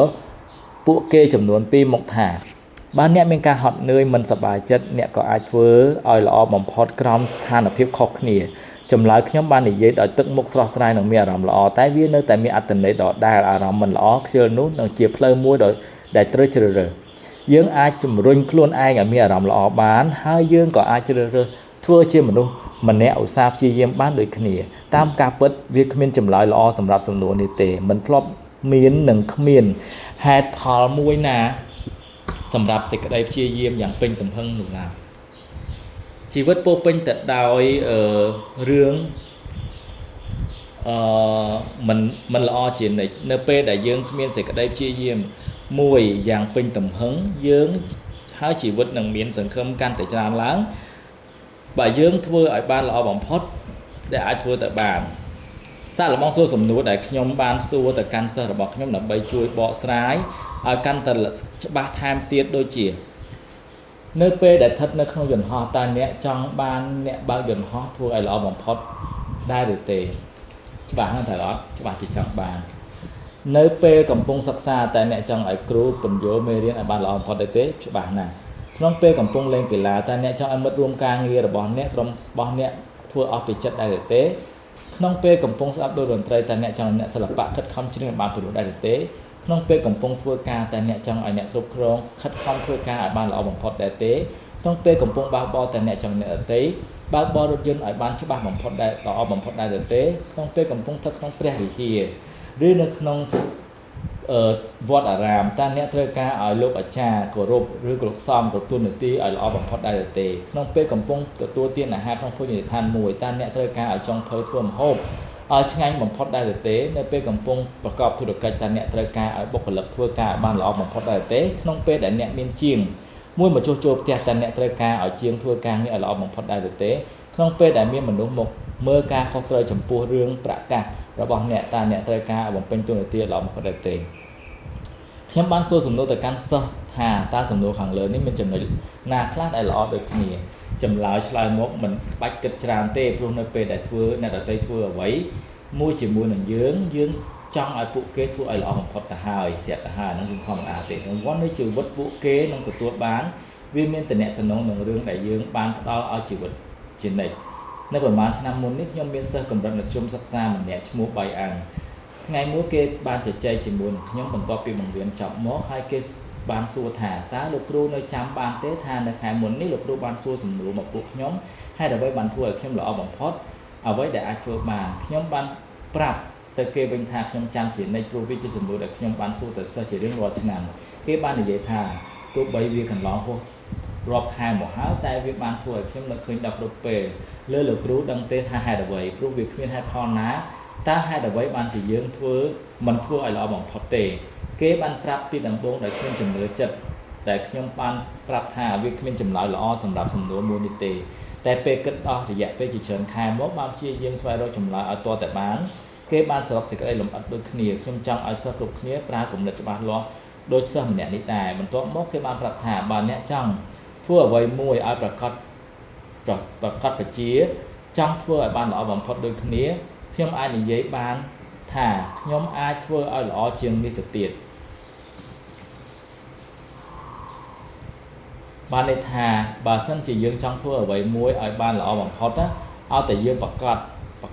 ពួកគេចំនួន2មកថាបានអ្នកមានការហត់នឿយមិនសប្បាយចិត្តអ្នកក៏អាចធ្វើឲ្យល្អបំផុតក្រោមស្ថានភាពខុសគ្នាចម្លើយខ្ញុំបាននិយាយដោយទឹកមុខស្រស់ស្រាយនិងមានអារម្មណ៍ល្អតែវានៅតែមានអត្ថន័យដដែលអារម្មណ៍មិនល្អខ្ជិលនោះនឹងជាផ្លូវមួយដែលត្រូវជ្រើសរើសយើងអាចជំរុញខ្លួនឯងឲ្យមានអារម្មណ៍ល្អបានហើយយើងក៏អាចជ្រើសរើសធ្វើជាមនុស្សម្នាក់ឧស្សាហ៍ព្យាយាមបានដូចគ្នាតាមការពិតវាគ្មានចម្លើយល្អសម្រាប់សំណួរនេះទេមិនធ្លាប់មាននិងគ្មានហេតុផលមួយណាសម្រាប់សេចក្តីព្យាយាមយ៉ាងពេញទំហឹងនោះឡើយជីវិតពោពេញទៅដោយរឿងមិនល្អជានិច្ចនៅពេលដែលយើងគ្មានសេចក្តីព្យាយាមមួយយ៉ាងពេញទំហឹងយើងហើយជីវិតនឹងមានសង្ឃឹមកាន់តែច្រើនឡើងបើយើងធ្វើឲ្យបានល្អបំផុតដែលអាចធ្វើទៅបានសាកល្បងសួរសំណួរដែលខ្ញុំបានសួរទៅកាន់សិស្សរបស់ខ្ញុំដើម្បីជួយបកស្រាយឲ្យកាន់តែច្បាស់ថែមទៀតដូចជានៅពេលដែលស្ថិតនៅក្នុងយន្តហោះតើអ្នកចង់បានអ្នកបើកយន្តហោះធ្វើឲ្យល្អបំផុតដែរឬទេច្បាស់ណាស់តើអត់ច្បាស់ជាចង់បាននៅពេលកំពុងសិក្សាតើអ្នកចង់ឲ្យគ្រូពន្យល់មេរៀនឲ្យបានល្អបំផុតដែរទេច្បាស់ណាស់ក្នុងពេលកំពុងលេងកីឡាតើអ្នកចង់ឲ្យមិត្តរួមការងាររបស់អ្នកក្រុមរបស់អ្នកធ្វើអស់ពីចិត្តដែរឬទេក្នុងពេលកំពុងស្ដាប់តន្ត្រីតើអ្នកចង់អ្នកសិល្បៈខិតខំច្រៀងបានព្រោះដែរឬទេក្នុងពេលកំពុងធ្វើការតែអ្នកចង់ឲ្យអ្នកគ្រប់គ្រងខិតខំធ្វើការឲ្យបានល្អបំផុតដែរទេក្នុងពេលកំពុងបើកបរតែអ្នកចង់អ្នកដទៃបើកបររថយន្តឲ្យបានច្បាស់បំផុតដែរល្អបំផុតដែរទេក្នុងពេលកំពុងស្ថិតក្នុងព្រះវិហារឬនៅក្នុងវត្តអារាមតើអ្នកត្រូវការឲ្យលោកអាចារ្យគោរពឬគោរពសមទទួលនីតិឲ្យល្អបំផុតដែរទេក្នុងពេលកំពុងទទួលទានអាហារក្នុងភោជនីយដ្ឋានមួយតើអ្នកត្រូវការឲ្យចុងភៅធ្វើម្ហូបឲ្យឆ្ងាញ់បំផុតដែរទេនៅពេលកំពុងប្រកបធុរកិច្ចតើអ្នកត្រូវការឲ្យបុគ្គលិកធ្វើការបានល្អបំផុតដែរទេក្នុងពេលដែលអ្នកមានជាងមួយមកជួសជុលផ្ទះតើអ្នកត្រូវការឲ្យជាងធ្វើការងារឲ្យល្អបំផុតដែរទេក្នុងពេលដែលមានមនុស្សមកមើលការខុសត្រូវចំពោះរឿងប្រកាសរបស់អ្នកតើអ្នកត្រូវការឲ្យបំពេញតួនាទីល្អបំផុតដែរទេខ្ញុំបានសួរសំណួរទៅកាន់សិស្សថាតើសំណួរខាងលើនេះមានចំណុចណាខ្លះដែលល្អដូចគ្នាចម្លើយឆ្លើយមកមិនបាច់គិតច្រើនទេព្រោះនៅពេលដែលធ្វើអ្នកដទៃធ្វើអ្វីមួយជាមួយនឹងយើងចង់ឲ្យពួកគេធ្វើឲ្យល្អបំផុតទៅហើយស្រាប់ទៅហើយហ្នឹងគឺធម្មតាទេរង្វាន់នៃជីវិតពួកគេនឹងទទួលបានវាមានតំណែងនឹងរឿងដែលយើងបានផ្ដល់ឲ្យជីវិតជានិច្ចនៅប្រហែលឆ្នាំមុននេះខ្ញុំមានសិស្សកម្រិតមធ្យមសិក្សាម្នាក់ឈ្មោះបៃអាំងថ្ងៃមួយគេបានជជែកជាមួយនឹងខ្ញុំបន្ទាប់ពីបង្រៀនចប់មកហើយគេបានសួរថាតើលោកគ្រូនៅចាំបានទេថានៅខែមុននេះលោកគ្រូបានសួរសំណួរមកពួកខ្ញុំហេតុអ្វីបានធ្វើឲ្យខ្ញុំល្អបំផុតអ្វីដែលអាចធ្វើបានខ្ញុំបានប្រាប់ទៅគេវិញថាខ្ញុំចាំជានិច្ចព្រោះវាជាសំណួរដែលខ្ញុំបានសួរទៅសិស្សជារៀងរាល់ឆ្នាំគេបាននិយាយថាទោះបីវាកន្លងហួសរាប់ខែមកហើយតែវាបានធ្វើឲ្យខ្ញុំនឹកឃើញដល់គ្រប់ពេលលើលោកគ្រូដឹងទេថាហេតុអ្វីព្រោះវាគ្មានហេតុផលណាតើហេតុអ្វីបានជាយើងមិនធ្វើឲ្យល្អបំផុតទេគេបានប្រាប់ពីដំបូងដោយខ្ញុំជំនឿចិត្តតែខ្ញុំបានប្រាប់ថាវាគ្មានចម្លើយល្អសម្រាប់សំណួរមួយនេះទេតែពេលគិតអស់រយៈពេលជាច្រើនខែមកបានព្យាយាមស្វែងរកចម្លើយឲ្យទាល់តែបានគេបានសរុបសេចក្តីលម្អិតដូចគ្នាខ្ញុំចង់ឲ្យសិស្សគ្រប់គ្នាប្រើគំនិតច្បាស់លាស់ដូចសិស្សម្នាក់នេះដែរបន្ទាប់មកគេបានប្រាប់ថាបើអ្នកចង់ធ្វើអ្វីមួយឲ្យប្រកបបជាចង់ធ្វើឲ្យបានល្អបំផុតដូចគ្នាខ្ញុំអាចនិយាយបានថាខ្ញុំអាចធ្វើឲ្យល្អជាងនេះទៅទៀត ban này thà bà sân chỉ dương trong thua ở vậy muối ở ban là bằng phật á ao tại dương bạc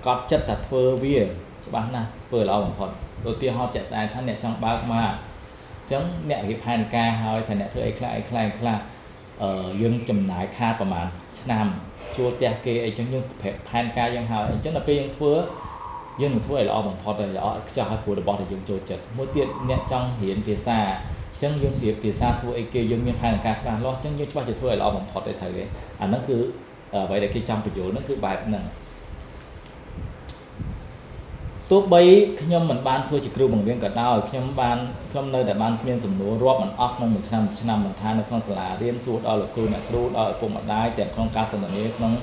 cọt chất là thua bia cho bạn nè vừa là bằng phật đầu tiên họ chạy sai thân này trong ba mà chẳng nẹt hiệp hành ca hơi thành nẹt thưa ai khai dương chùm nải khaประมาณ năm chua tia kê ấy chẳng nhưng hành ca dương hơi chẳng là bây dương thua là bằng phật rồi đó cho hai phụ được bỏ thì dương trôi chật mỗi tiện nẹt trong hiển phía xa chẳng dương phía xa thua ấy kê dương hành ca là lo chẳng nhưng cho bao giờ thua là bằng phật để thấy vậy nó cứ vậy để cái trong ví dụ nó cứ bài này tốt bấy nhưng mình ban thôi chỉ kêu bằng viên cả đau nhưng ban không nơi để ban miên sầm núi rót mình óc nông một năm mình than được con sả liên suốt ở là kêu mẹ kêu ở cùng mặt đaiแต่con cá sấu này con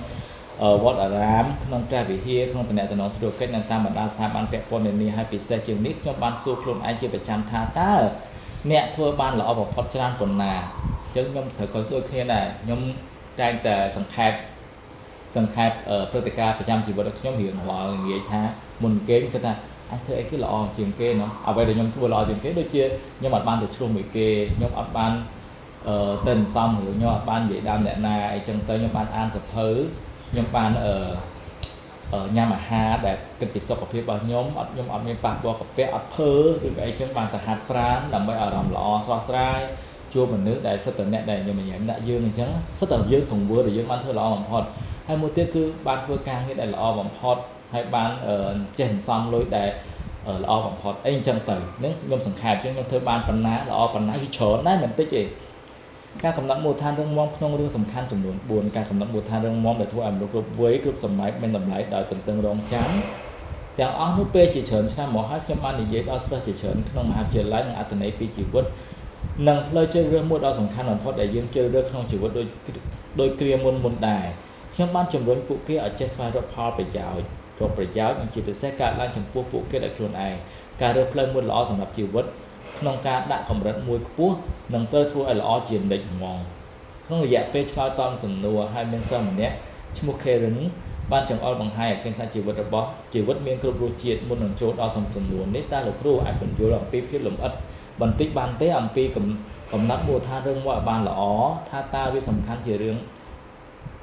vót ở rám con trai bị hia conเป็นแต่น้องตัวkết nên ta mình đaสถาบันแปะปนในนี้ให้ปิดเสียจึงนิดnhưng banสู้คนไอ้ที่ประจำท่าตาเนี่ยทั่วบ้านเราเอาบอกพัฒนาผลนาจึงnhưng thời coi tôi kia này nhưng đangแต่สังเกตพฤติการประจำชีวิตnhóm hiện họ nghĩa tha mình kén cái ta anh thấy cái lọ chuyện kê nó à vậy để nhóm thua lọ chuyện kê đôi chia nhưng mà ban được chung bị kê nhóm ban tình xong rồi nhóm ban vậy đam lệ na chân tới nhóm ban an sập thứ nhóm ban ở nhà mà ha để cái việc sọc phía bao nhóm miền bắc qua cà phê phơ rồi cái chân ban hạt pran làm bây ở làm lọ xoa sai chua mình nước để sắp tới nét đây nhưng mà nhận đại dương này chứ sắp tới dương cùng vừa để dương ban thưa lọ bằng hot hay một tiết cứ ban vừa càng như đây là bằng hot hay ban chèn xong lối để ở là bằng hot anh chân tử nếu nhôm sừng hạt chứ nhôm thưa ban phần ná là phần ná cái chở nát mình tích gì các cầm nặng một than rong mong không đưa sầm khăn chủng buồn các cầm nặng một than rong mong để thu ảnh được với cướp sầm máy bên làm lại đợi từng rong trắngอย่างอ้อนุเป้จีเฉินชนะหมอฮัทเข้มมันในเย็ดอสเซอร์จีเฉินขนมหาเจริญในอัตนัยปีจีวัดนังเลยเจอเรื่องมุดเอาสำคัญหน่อยเพราะแต่ยังเจอเรื่องขนมจีวัดโดยเกลียมุนได้เข้มมันจำนวนปุกเกอเจสไฟรถพอไปยาวรถไปยาวอย่างจีเป็นเซการล่างจำพวกปุกเกได้ครูนไอการเริ่มเพลิงมุดล้อสำหรับจีวัดขนมการดักของรัฐมวยปุ๊บนังเตอร์ทัวไอล้อจีนเด็กมองขนมแยกเป็นชลอยตอนสมนัวให้เป็นซ้ำเนี้ยชมุเครินบ้านจังอ้อยบางไฮเพียงท่าจีวัดระบอบจีวัดเมียนกรุบรูจีดมุนหนังโจดเอาสมจำนวนนี้ตาหลุดครูไอเป็นโยหลังปีพิษหลุมอัดบันทึกบันเตะอัมปีกับนักบัวท่าเรื่องว่าบานละอ๋อท่าตาวิสำคัญเจริญ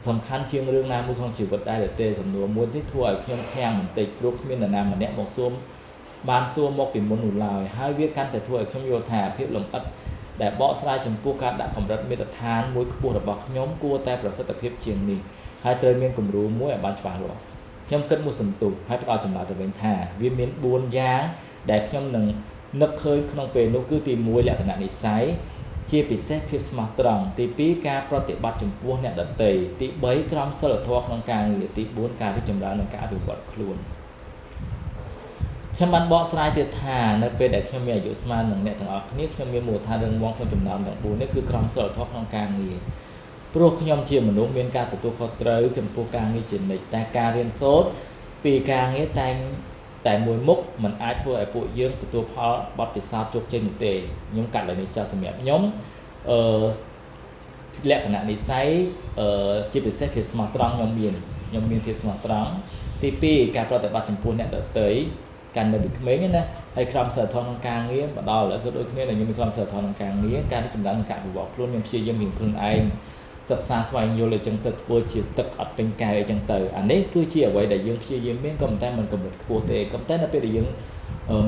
สำคัญเชียงเรื่องน้ำมือของจีวัดได้เตะสำนวนม้วนที่ถวยเพียงแพงเหมือนติดรูปมีนน้ำเหมือนเนี้ยบอกซ่วมบานซ่วมมกปิ่นบนหนุนลายให้เวียกันแต่ถวยเพียงโยธาพิษหลุมอัดแต่เบาะสลายจำพวกการดักของรัฐเมตทานมวยขบวนระบอบย้อมกลัวแต่ประสิทธิภาพเชียงนี้ให้เตยเมียนกลุ่มรู้มวยบ้านฉบับหลวงย้อมขึ้นมุสลิมตุให้ประกอบจำหน่ายแต่เป็นท่าวิมินบุญยางแต่ย้อมหนึ่งนักเคยขนมเป็นนกคือตีมวยแหละขณะนี้ไซเชี่ยปิเซฟพิสมาตรังตีปีการปฏิบัติจำพวกเนี่ยดัดเตยตีใบกรอมสลัดทอกของการหรือตีบุญการที่จำร้านของการดูบอดคลุนขมันบอกสลายเตือนทานในเป็นแต่ขมีอายุสมาหนึ่งเนี่ยทั้งออกนี่ขมีหมู่ทานเรื่องมองคนจำนำต่างบุญนี่คือกรอมสลัดทอกของการนี่พวกขยมเชี่ยมนุษย์มีการตัวเขาเตยกันพวกการนี่จิตในแต่การเรียนโซดปีการนี้แต่มวยมุกมันอาจช่วยไอ้ปุ๋ยยืงตัวพอบอดติดซาจุกเช่นเตยยมกัดเลยในจอสมัยยมและขณะนี้ไซจีเป็นเซฟสมาร์ตรังยมเมียนเทสมาร์ตรังตีปีการปฏิบัติจำพวกเนี่ยเตยการเดินดึกเม้งนะไอ้คำเสือทองกลางนี้มาดอแล้วก็โดยนี้เรายังมีคำเสือทองกลางนี้การที่จำรันการบอกล้วนยังเชื่อยังมีคนไอศึกษาสวายโยเลยจังเติร์ดตัวจิตตึกอัดเป็นกายจังเตอร์อันนี้คือเชี่ยวไว้แต่ยังเชี่ยยังไม่กำแต่มันกำหนดโคเตกำแต่นั่นเป็นยัง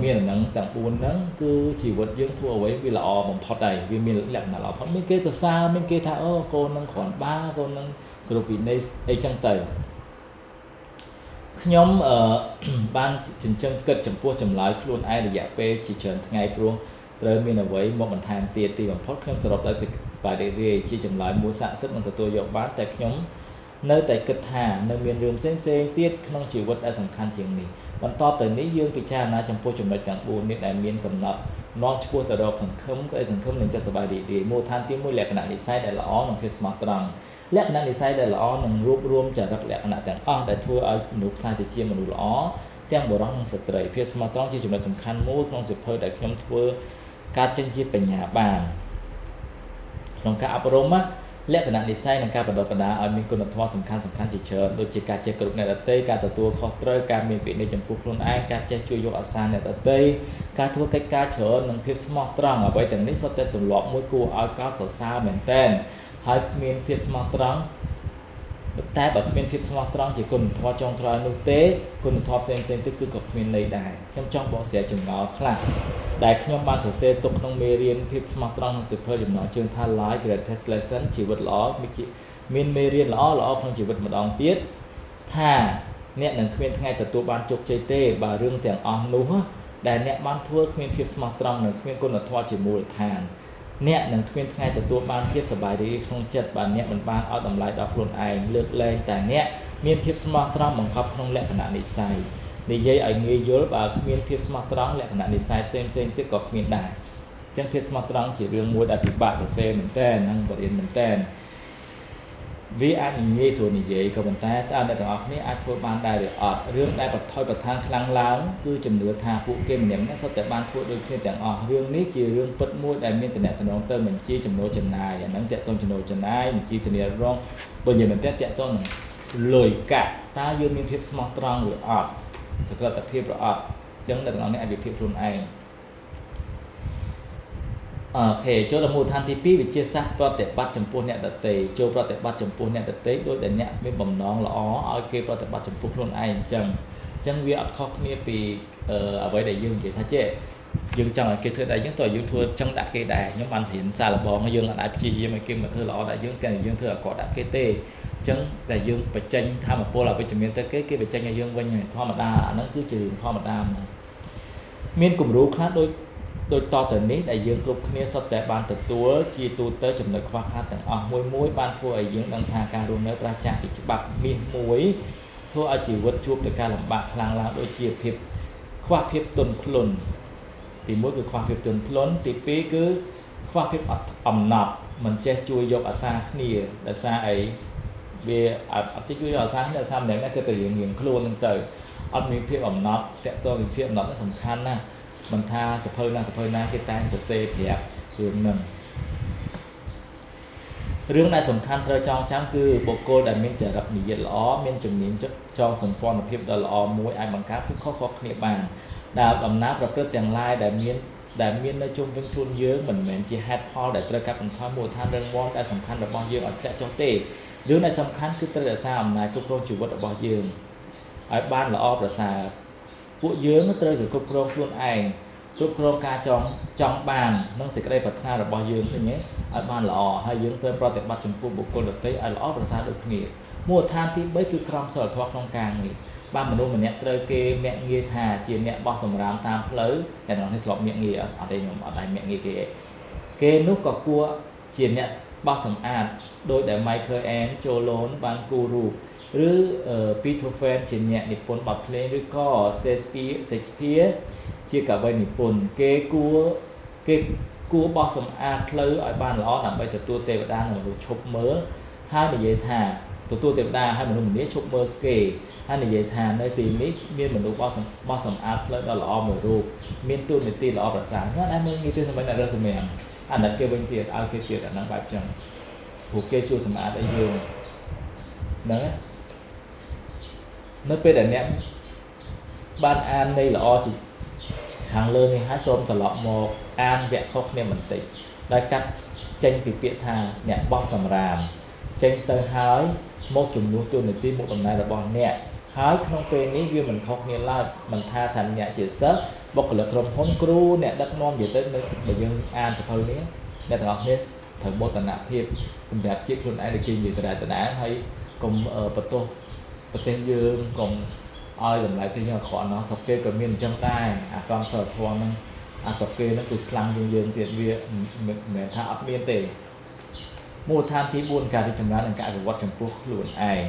มีหนังต่างปูนนั้นคือชีวิตยังทั่วไว้วิลาอผมพอใจวิมีแหลกหนาเราพอไม่เกตซาไม่เกตาโกนังขอนบ้าโกนังกรุบินในไอจังเตอร์nhóm ban trình chân cất chấm pua chấm lái luôn ai được giải pe chỉ chọn ngày pro tới miền ở với một bản tham tiền bằng phốt không tập lại dịch và để chỉ chấm lái mua sản xuất bằng tôi dọn bán tại nhóm nơi tại cất hà nơi miền rừng xem tiết không chịu vật đã sẵn khăn chuyện này còn to tới ní dương bị cha na chấm pua chấm lái chẳng buồn nên đại miền cầm nợ non pua từ đầu sẵn không nên choสบายđể mua than tiếng mua lẹ cái này thì sai đại là ó bằng cái smart trăngและขณะนี้ไซด์ได้ละอ้อหนึ่งรวมจากและขณะแต่งอ้อได้ทั่วเอาหนุคลายติเจียมนุล้อเตี้ยงบร้องสตรีเพื่อสมาต้องที่จุดสำคัญมู่ของสิบเพอได้เข้มทั่วการจังจีเป็นหยาบางลองการอัปรมะและขณะนี้ไซด์ในการประดับประดาเอามีคุณธรรมสำคัญจิตเชิญโดยการเจกรุในตัดเตยการตัวคอเตยการมีปีในจำพวกคนไอการเจช่วยยกอาสาในตัดเตยการทั่วการเชิญหนึ่งเพื่อสมาตรังเอาไว้แต่นี้สเตตุหลอกมวยกูเอาก้าวสาวเหมือนเต้น ហើយគ្មានភាពស្មោះត្រង់តែបើគ្មានភាពស្មោះត្រង់ជាគុណធម៌ចុងក្រោយនោះទេគុណធម៌ផ្សេងៗទៀតគឺក៏គ្មានន័យដែរខ្ញុំចង់បកស្រាយចម្ងល់ខ្លះដែលខ្ញុំបានសរសេរទុកក្នុងមេរៀនភាពស្មោះត្រង់ក្នុងសៀវភៅចំណងជើងថា Life Greatest Lesson ជីវិតល្អមានមេរៀនល្អក្នុងជីវិតម្ដងទៀតថាអ្នកនឹងគ្មានថ្ងៃទទួលបានជោគជ័យទេបើរឿងទាំងអស់នោះដែលអ្នកបានធ្វើគ្មានភាពស្មោះត្រង់និងគ្មានគុណធម៌ជាមូលដ្ឋានអ្នកនឹងគ្មានថ្ងៃទទួលបានភាពសប្បាយរីករាយក្នុងចិត្តបើអ្នកមិនបានឲ្យតម្លៃដល់ខ្លួនឯងលើកលែងតែអ្នកមានភាពស្មោះត្រង់បង្កប់ក្នុងលក្ខណៈនិស្ស័យនិយាយឲ្យងាយយល់បើគ្មានភាពស្មោះត្រង់លក្ខណៈនិស្ស័យផ្សេងទៀតក៏គ្មានដែរអញ្ចឹងភាពស្មោះត្រង់ជារឿងមួយដែលពិបាកសរសេរមែនតើនិងបរិញ្ញាមែនតើវាអាចងាយស្រួលនិយាយក៏ប៉ុន្តែតើអ្នកទាំងអស់គ្នាអាចធ្វើបានដែរឬអត់រឿងដែលបន្ថយបន្ថានខ្លាំងឡើងគឺជំនឿថាពួកគេម្នាក់ៗសុទ្ធតែបានធ្វើដូចគ្នាទាំងអស់រឿងនេះជារឿងពិតមួយដែលមានតំណែងទៅបញ្ជីចំណូលចំណាយអាហ្នឹងតកតងចំណូលចំណាយបញ្ជីធានារ៉ងបើនិយាយមែនតើតកតងនឹងលុយកាក់តើយើងមានភាពស្មោះត្រង់ឬអត់សក្តិភាពឬអត់អញ្ចឹងអ្នកទាំងអស់នេះអាចវិភាគខ្លួនឯងអូខេចូលដល់មូលដ្ឋានទី2វិជាសាស្ត្រប្រតិបត្តិចំពោះអ្នកដទៃចូលប្រតិបត្តិចំពោះអ្នកដទៃដោយដែលអ្នកមានបំណងល្អឲ្យគេប្រតិបត្តិចំពោះខ្លួនឯងអញ្ចឹងវាអត់ខុសគ្នាពីអ្វីដែលយើងនិយាយថាចេះយើងចង់ឲ្យគេធ្វើដែរយើងតើយើងធ្វើចឹងដាក់គេដែរខ្ញុំបានរៀនសារលបងយើងអាចព្យាយាមឲ្យគេមកធ្វើល្អដែរយើងតែយើងធ្វើអាក្រក់ដាក់គេទេអញ្ចឹងតែយើងបញ្ចេញធម៌ពលអវិជ្ជមានទៅគេបញ្ចេញឲ្យយើងវិញធម្មតាអាហ្នឹងគឺជារឿងធម្មតាមកមានគំរូខ្លះដូចតទៅនេះដែលយើងគ្រប់គ្នាសុទ្ធតែបានទទួលជាទូទៅចំណុចខ្វះខាតទាំងអស់មួយបានធ្វើឲ្យយើងដឹងថាការរស់នៅប្រាសចាកពីច្បាប់មាសមួយធ្វើឲ្យជីវិតជួបតែការលំបាកខ្លាំងឡើងដូចជាភាពខ្វះភាពទន់ភ្លន់ទី1គឺខ្វះភាពទន់ភ្លន់ទី2គឺខ្វះភាពអំណត់មិនចេះជួយយកអាសាគ្នាដោយសារអីវាអត់ជួយយកអាសាគ្នាអាសាម្នាក់គឺទៅរៀងខ្លួនហ្នឹងទៅអត់មានភាពអំណត់តកតពីភាពអំណត់នេះសំខាន់ណាស់មិនថាសភៅណាគេតែងសរសេរប្រាប់រឿងហ្នឹងរឿងដែលសំខាន់ត្រូវចងចាំគឺបុគ្គលដែលមានចរិតនិយាយល្អមានជំនាញចងសម្ព័ន្ធភាពដ៏ល្អមួយអាចបង្កើតភាពខុសៗគ្នាបានដែលដំណើរប្រព្រឹត្តទាំងឡាយដែលមាននៅជុំវិញខ្លួនយើងមិនមែនជាហេតុផលដែលត្រូវកាត់បន្ថយមូលដ្ឋានរឹងមាំដែលសំខាន់របស់យើងឲ្យធ្លាក់ចុះទេរឿងដែលសំខាន់គឺត្រូវរក្សាអំណាចគ្រប់គ្រងជីវិតរបស់យើងឲ្យបានល្អប្រសើរពួកយើងត្រូវតែគ្រប់គ្រងខ្លួនឯងគ្រប់គ្រងការចង់បាននិងសេចក្តីប្រាថ្នារបស់យើងឃើញទេឲ្យបានល្អហើយយើងត្រូវប្រតិបត្តិចំពោះបុគ្គលដទៃឲ្យល្អប្រសើរដូចគ្នាមូលដ្ឋានទី3គឺក្រមសីលធម៌ក្នុងការងារបានមនុស្សម្នាក់ត្រូវគេមាក់ងាយថាជាអ្នកបោះសម្រាមតាមផ្លូវតែក្នុងនេះធ្លាប់មាក់ងាយអត់ទេខ្ញុំអត់ដែរមាក់ងាយគេនោះក៏គួរជាអ្នកបោះសម្អាតដោយដែល Michael Angelon បានគូររូបឬ Beethoven ជាអ្នកនិពន្ធបទភ្លេងឬក៏ Shakespeare ជាកវីនិពន្ធគេគួរបោះសម្អាតផ្លូវឲ្យបានល្អដើម្បីទទួលទេវតានិងមនុស្សឈប់មើលហើយនិយាយថាទទួលទេវតាហើយមនុស្សម្នាឈប់មើលគេហើយនិយាយថានៅទីនេះមានមនុស្សបោះសម្អាតផ្លូវដ៏ល្អមួយរូបមានទូនាទីល្អប្រសើរហ្នឹងឯងមើលងាយទៅសម្រាប់រស្មីអាណិតគេវិញទៀតឲ្យគេទៀតអាហ្នឹងបែបចឹងព្រោះគេជួយសម្អាតឲ្យយើងហ្នឹងនៅពេលដែលអ្នកបានអាននៃល្អជាខាងលើនេះហើយសូមត្រឡប់មកអានវគ្គខុសគ្នាបន្តិចដោយកាត់ចេញពីពាក្យថាអ្នកបោះសម្រាមចេញទៅហើយមកជំនួសទូនាទីមុខតំណែងរបស់អ្នកហើយក្នុងពេលនេះវាមិនខុសគ្នាឡើយមិនថាអ្នកជាសិស្សបុគ្គលិកក្រុមហ៊ុនគ្រូអ្នកដឹកនាំនិយាយទៅបើយើងអានសភៅនេះអ្នកទាំងអស់គ្នាត្រូវមោទនភាពសម្រាប់ជាតិខ្លួនឯងដែលគេនិយាយដដែលហើយកុំបន្ទោសប្រទេសយើងកុំឲ្យតម្លៃទៅយើងអាក្រក់ណាស់សពគេក៏មានអញ្ចឹងដែរអាក្រមសីលធម៌ហ្នឹងអាសពគេហ្នឹងគឺខ្លាំងជាងយើងទៀតវាមិនមែនថាអត់មានទេមូលដ្ឋានទី4ការរីកចម្រើននិងការអភិវឌ្ឍចំពោះខ្លួនឯង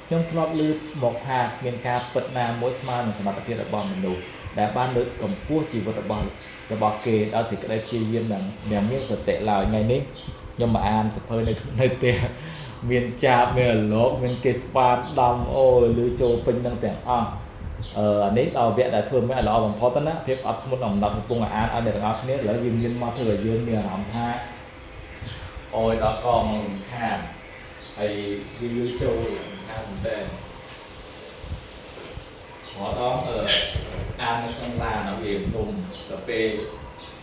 ខ្ញុំធ្លាប់លើកមកថាមានការពិតណាមួយស្មើនឹងសមត្ថភាពរបស់មនុស្សដែលបានលើកកម្ពស់ជីវិតរបស់គេដោយសេចក្តីព្យាយាមនិងមានសតិឡើយថ្ងៃនេះខ្ញុំមកអានសភៅនៅផ្ទះមានចាបមានរលកមានគេស្វាតដំអូឬចូលពេញនឹងទាំងអស់អានេះដល់វគ្គដែលធ្វើមិនល្អបំផុតណាភាពអត់ធ្មត់អំណត់កំពុងអានឲ្យអ្នកទាំងអស់គ្នាឥឡូវយើងមានមកធ្វើឲ្យយើងមានអារម្មណ៍ថាអូយដល់កងរំខានហើយវាយចូលរំខានមែនទេhọ đó ăn trong là nó hiểm nùng cà phê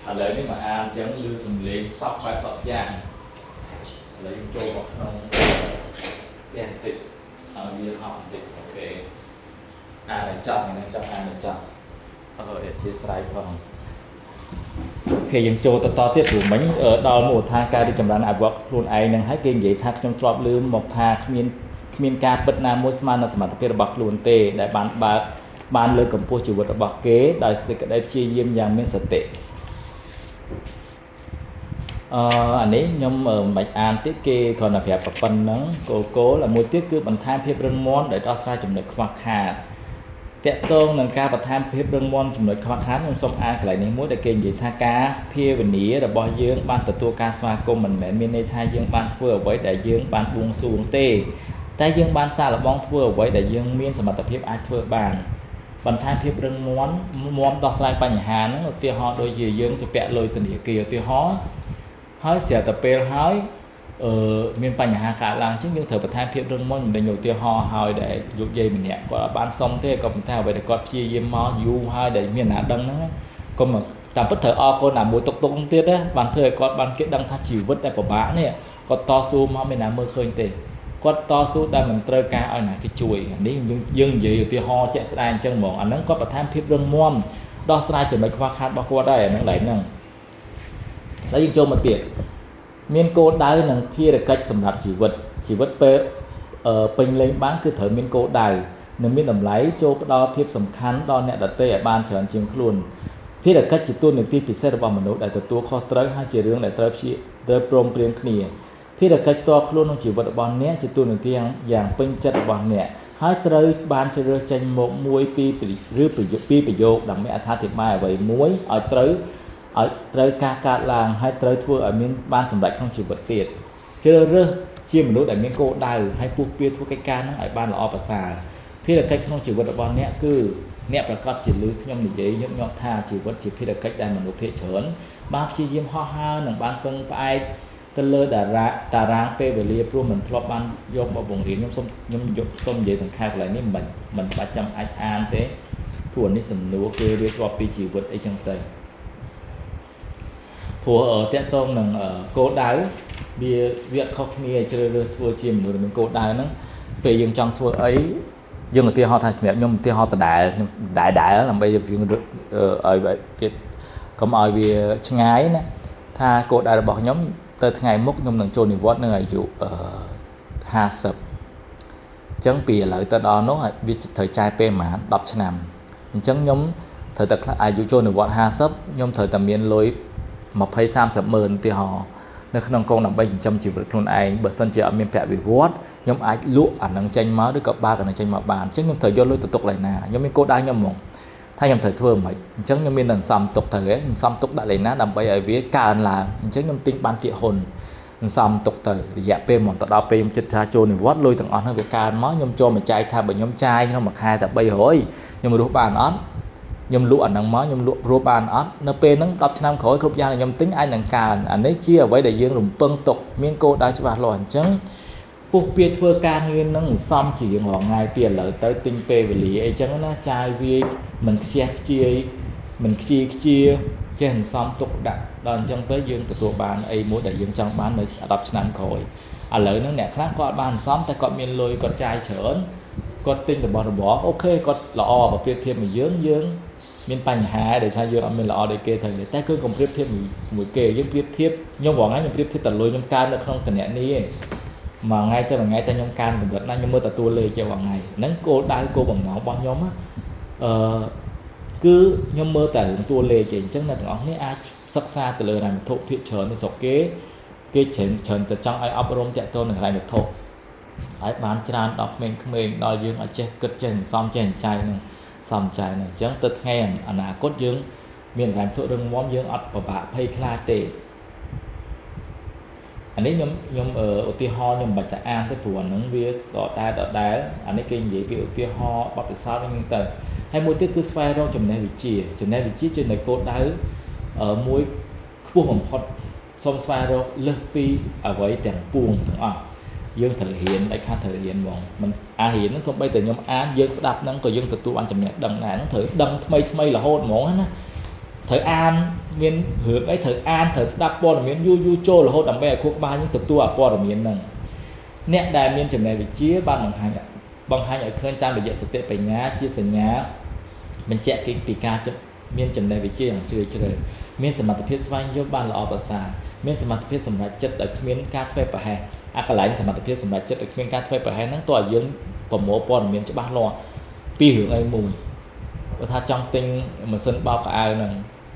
ở đấy nhưng mà ăn chẳng như sầm lấy sọc vai sọc dạng lấy cho vào trong đèn tịnh ở dưới họng tịnh ok này trong này trong để chia sẻ phần khi dân châu to tiếp của mình ở đó một thang ca đi chậm rãi áp vật luôn ai nên hãy kinh vậy thang trong trọp lưới một thang miền ca bật nam môi man làสมรรถภาพบluôn tê đại banเลยกับพวกชีวิตบเก๋ได้สิ่งได้ชี้ยิ้มอย่างมีสติอันนี้ยมbạch an tiết kê còn là phải phần nắng cố là một tiết cứ bằng tham phép rừng món để cho sai chủng được khoác hạt kẹt tôn nâng ca bằng tham phép rừng món chủng được khoác hạt nhưng xong an lại nên muốn để kê gì tha cá phê về nỉ là bao dương ban tự tua ca xoa công mình mẹ miền tây dương ban vừa với đại dương ban buông xuống tê đại dương ban xa là bong vừa với đại dương miền sầm mặt tập phép ai vừa bàn bằng tham phép rừng món đo sai bằng nhà nó tiêu họ đôi gì dương cho bẹ lôi tình địa kia tiêu họ hỏi sẽ tập bê hỏi miền Bắc nhà khá là chứ nhưng thời bậc tham phép đơn môn để nhiều tiêu ho hỏi để dục dây mình nhẹ có ban xong thế còn thao về để có chia yếm mò du hai để miền nào đăng nó còn mà tạm bất thời o con làm mùi tục tục tiết á ban thời có ban kết đăng tha chịu vứt tại của bạn này có to su mà mình làm mơ khơi tề có to su đang mình trơ ca ở này cái chuối đấy nhưng gì tiêu ho chạy sai chân mỏng anh nó có bậc tham phép đơn môn đo sai chuẩn bị khoa khát bao qua đây nó lấy nè lấy cho một tiệt miền cô đài là khi là cách sầm đạp chỉ vật pe pin lên bán cứ thời miền cô đài nên miền đầm lấy cho đo phép sầm khán đo nẹt đặt tê ở ban chọn trường luôn khi là cách chỉ tuôn được tin bị xe vào mình đại từ tua kho tới hai chỉ riêng đại tới prom riêng kia khi là cách to luôn không chỉ vật ở ban nẹt chỉ tuôn được tin dạng pin chất ở ban nẹt hai tới ban chỉ riêng tranh một muối pi bị vô đằng mẹ tha thiệt mai vậy muối ở tới ca làng hay tới thua ở miền ban sầm đại không chỉ vật tiệt chơi rơ chia một đối đại miền cô đài hay buộc bia thua cái ca nó ở ban là o xà khi là cách không chỉ vật ở ban nẹt cứ nẹt là con chỉ lưới nhom để giấy nhom tha chỉ vật chỉ khi là cách đại mình một thế chớn ba chi diêm ho ha nằng ban phân ai tên lơ đà rang pe về lia pro mình thọp ban vô vào vùng riêng nhom sông dễ sẵn khai lại nên mình 300 ai an thế thua ní sầm nấu kê đi thọp pi chỉ vật ấy trong tay phù ở tết tôm nằng ở cố đái bia việc khóc nia chơi thua chìm rồi mình cố đái nó về dương trong thua ấy dương là tia ho thay mẹ nhưng tia ho đại làm bây giờ dương ở vậy việc cũng ở vì chân ái nè tha cố đái bỏ nhóm tới ngày mốc nhưng nằng trôn thì vót nơi dụ ở hà sập chẳng bìa lại tới đó nó là vì thời trai pe mà đọc cho nằm chẳng nhóm thời tật là ai dụ trôn thì vót hà sập nhóm thời tầm miền lối một hay sam sập mờn thì họ nơi không con làm bệnh chăm chỉ vật luôn ai bờ sân chợ miền pẹ bị vót nhóm ai lụa ảnh năng tranh máu đứa cặp ba cái năng tranh máu bàn chứ nhóm thời do lối tục lại nè nhóm miền cô đai nhóm mộng thay nhóm thời thưa mày chứ nhóm miền đằng xăm tục thời ấy xăm tục đại lấy ná làm bây ở vía càn là chứ nhóm tinh ban kỵ hồn xăm tục thời dạ pe một tọt đào pe nhóm chết cha trôn vót lôi thằng on hơn việc càn máu nhóm cho mà trai thay bởi nhóm trai nó mặc hai tập bây hồi nhưng mà đúng bàn on nhom lụa nằng máu nhom lụa rô ban ớt nó pe nó đọc cho năm khối khúc gia là nhom tính ai nằng càn anh ấy chia với đại dương rùng phân tục miên cô đã cho bà lo hành chấn buộc bia thưa ca nguyên nó xong chỉ họ ngày tiền lợi tới tinh pe về lý ấy chấn nó trai vi mình chia cái hình xong tục đặt đòn chân tới dương từ tụ bàn ấy mỗi đại dương trong bán nơi đọc cho năm khối à lợi nó nè khác có bàn xong ta còn miên lôi con trai chởn có tinh được bỏ ok có lọ và bia thêm mình dướng miền Tây Hà để sao dương mình lọ để kê thời để tay cứ còn bia thêm mũi kê với bia thiếp nhom vỏ ngay nhom bia thiếp tận lôi nhom can được không cần nhẹ ní mà ngay tới nhom can mình vẫn đang nhom mơ tận tua lê cho vào ngày nắng cô đai cô bằng ngõ bao nhóm á cứ nhom mơ tại tua lê chỉ chắc là ngõ này ai sắc xa từ lời làm thụ thị trường nó sọc kế chén từ trong ai ấp rôm chạy tôn là lại được thụ ai bán tràn đọc mình đòi dương ở trên cất trên xong trên chai này xong chai này chẳng từ ngày anh à cốt dương miền làm thụ rừng móm dương ấp và bạ hay khai tệ anh ấy nhóm ở tia ho nhóm bạch tại an tới phù nắng vía đỏ đá anh ấy kinh gì kiểu tia ho bắp từ sau đến tờ hay mua tiết cứ phai đâu chừng này bị chia trên này cốt đá ở mũi khu hồng phật xong phai đâu lơ pi ở với tiền buồn dương thể hiện đại khá thể hiện bọn mình hiện nó không bây giờ nhóm dương đạp nó có dương từ tu ăn chậm nhẹ đằng này nó thử đằng thay là hôn món á thời an miền hướng ấy thời an thời đáp bò là miền yu chô là hốt đầm bè quốc ba những tập tua bò là miền nằng nét đại miền chừng này vị trí ban bằng hai ở khơi tam để dạy sự tệ phải nhá chia sẻ nhá mình chạy cái tỷ ca cho miền chừng này vị trí hàng chơi miềnสมรรถภาพ xoay ยกบ้านละอภาษาmiền สมรรถภาพสำหรับจัดแต่miền การช่วยประหารกระไรสมรรถภาพสำหรับจัดแต่miền การช่วยประหารนั่งตัวยืนผมโม้ปอนmiền จะบ้านรอปีหึงไอ้มุมว่าถ้าจังติงมันเส้นbao cả ai nè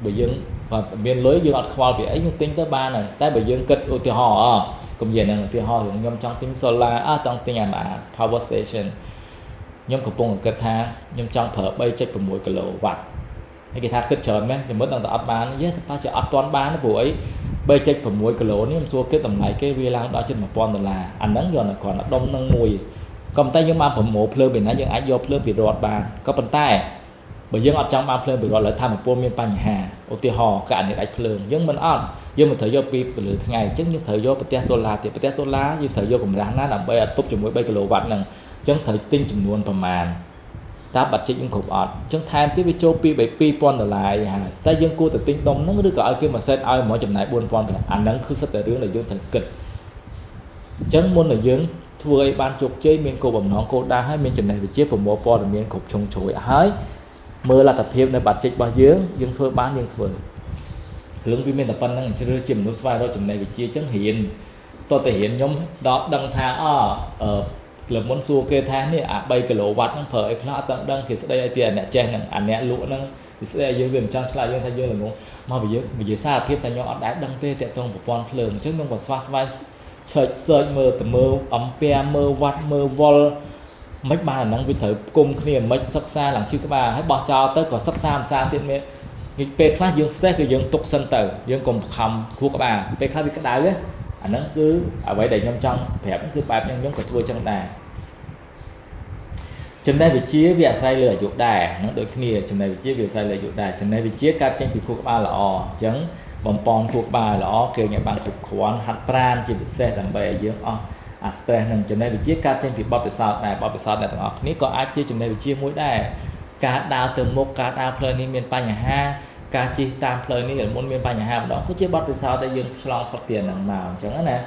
bởi dương và miền lưới dương ọt khoa vì ấy nhưng tính tới ba này tại bởi dương kịch ô tiêu hò cũng vậy nè tiêu hò hướng nhom trong tính solar trong tính nhà mà power station nhom của bông kịch tha nhom trong phở bay chạy của mỗi kilo watt cái tha kịch chớn mấy thì mới đang tập bán yes pa chờ ọt toàn bán nó buổi bay chạy của mỗi kilo nếu mà xua cái tầm này cái vi lang đó trên một pon là anh nắng giờ là còn là đông nâng mùi còn tay nhưng mà phẩm mổ phơi bị nãy dương ái do phơi bị rọt bàn có bàn tay bởi dương ở trong ban phơi bị gọi là tham một pô miền Pành Hà, ô tiêu hò cả những đại phơi nhưng mình ăn dương mình thời do pi từ ngày trước nhưng thời do bật solar thì bật solar nhưng thời do cũng ráng ná làm bây giờ túc chừng mỗi 3 kW nè chẳng thời tinh chừng luôn phần màn ta bật trên những cục ọt chẳng tham tiếp với châu pi 7 pi pon là lại hà ta dương cô từ tinh đông nó được gọi kia mà set ai mỗi chừng này buôn pon thì anh nắng cứ sắp tới đứa là dương thành kịch chẳng muốn là dương vừa ban chụp chơi miền cô bằng nó cô đa hai miền chừng này bị chế phần mô pon là miền cục trùng chuối hái mưa là tập hiệp này bật chích bao dương dương thôi bán dương thôi hướng vi miền tập pan năng chơi chìm nút xoay đó chừng này bị chia chứng hiện tôi thể hiện nhóm đó đăng thang ở là muốn xua kê thang này bay cái lỗ vặt nó phơi nó tận đăng thì sẽ đây tiền nè chen nè nè lụa nó thì sẽ đây dương viền trang lại dương thay dương là ngủ mà bây giờ xa hiệp thay nhau đã đăng tê tẹt tông của pon phơi trước nhưng mà xoay xoay chơi mơ từ mơ ấm pe mơ vặt mơ vol mấy ba là năng viên thử cùng kia mấy sắc xa làm chiêu các bà hãy bỏ cho tới còn sắc xa làm sao tiện mẹ cái pe khác dương step thì dương tục sân tử dương cùng khầm khu các bà pe khác bị cái đá ấy anh nó cứ ở vậy để nhom trong phép cứ bạp nhân giống cả thua trong đà trên đây vị trí việc sai lừa dụ đà nó đôi kia trên đây vị trí việc sai lừa dụ đà trên đây vị trí các tranh khu các bà là chấn bom pon khu bà là kêu nhà bạn cục khoán hạt pran chỉ bị xe làm bè dương stress nâng cho nên vị trí cá trên thì bóp này thằng học ní có ai chia cho nên vị trí mũi đây cá đào từ một cá đào phơi ní miền Pành Hà cá chi tam phơi ní ở môn miền Pành Hà đó có chia bóp để dương long phát tiền nặng màu chẳng hạn nè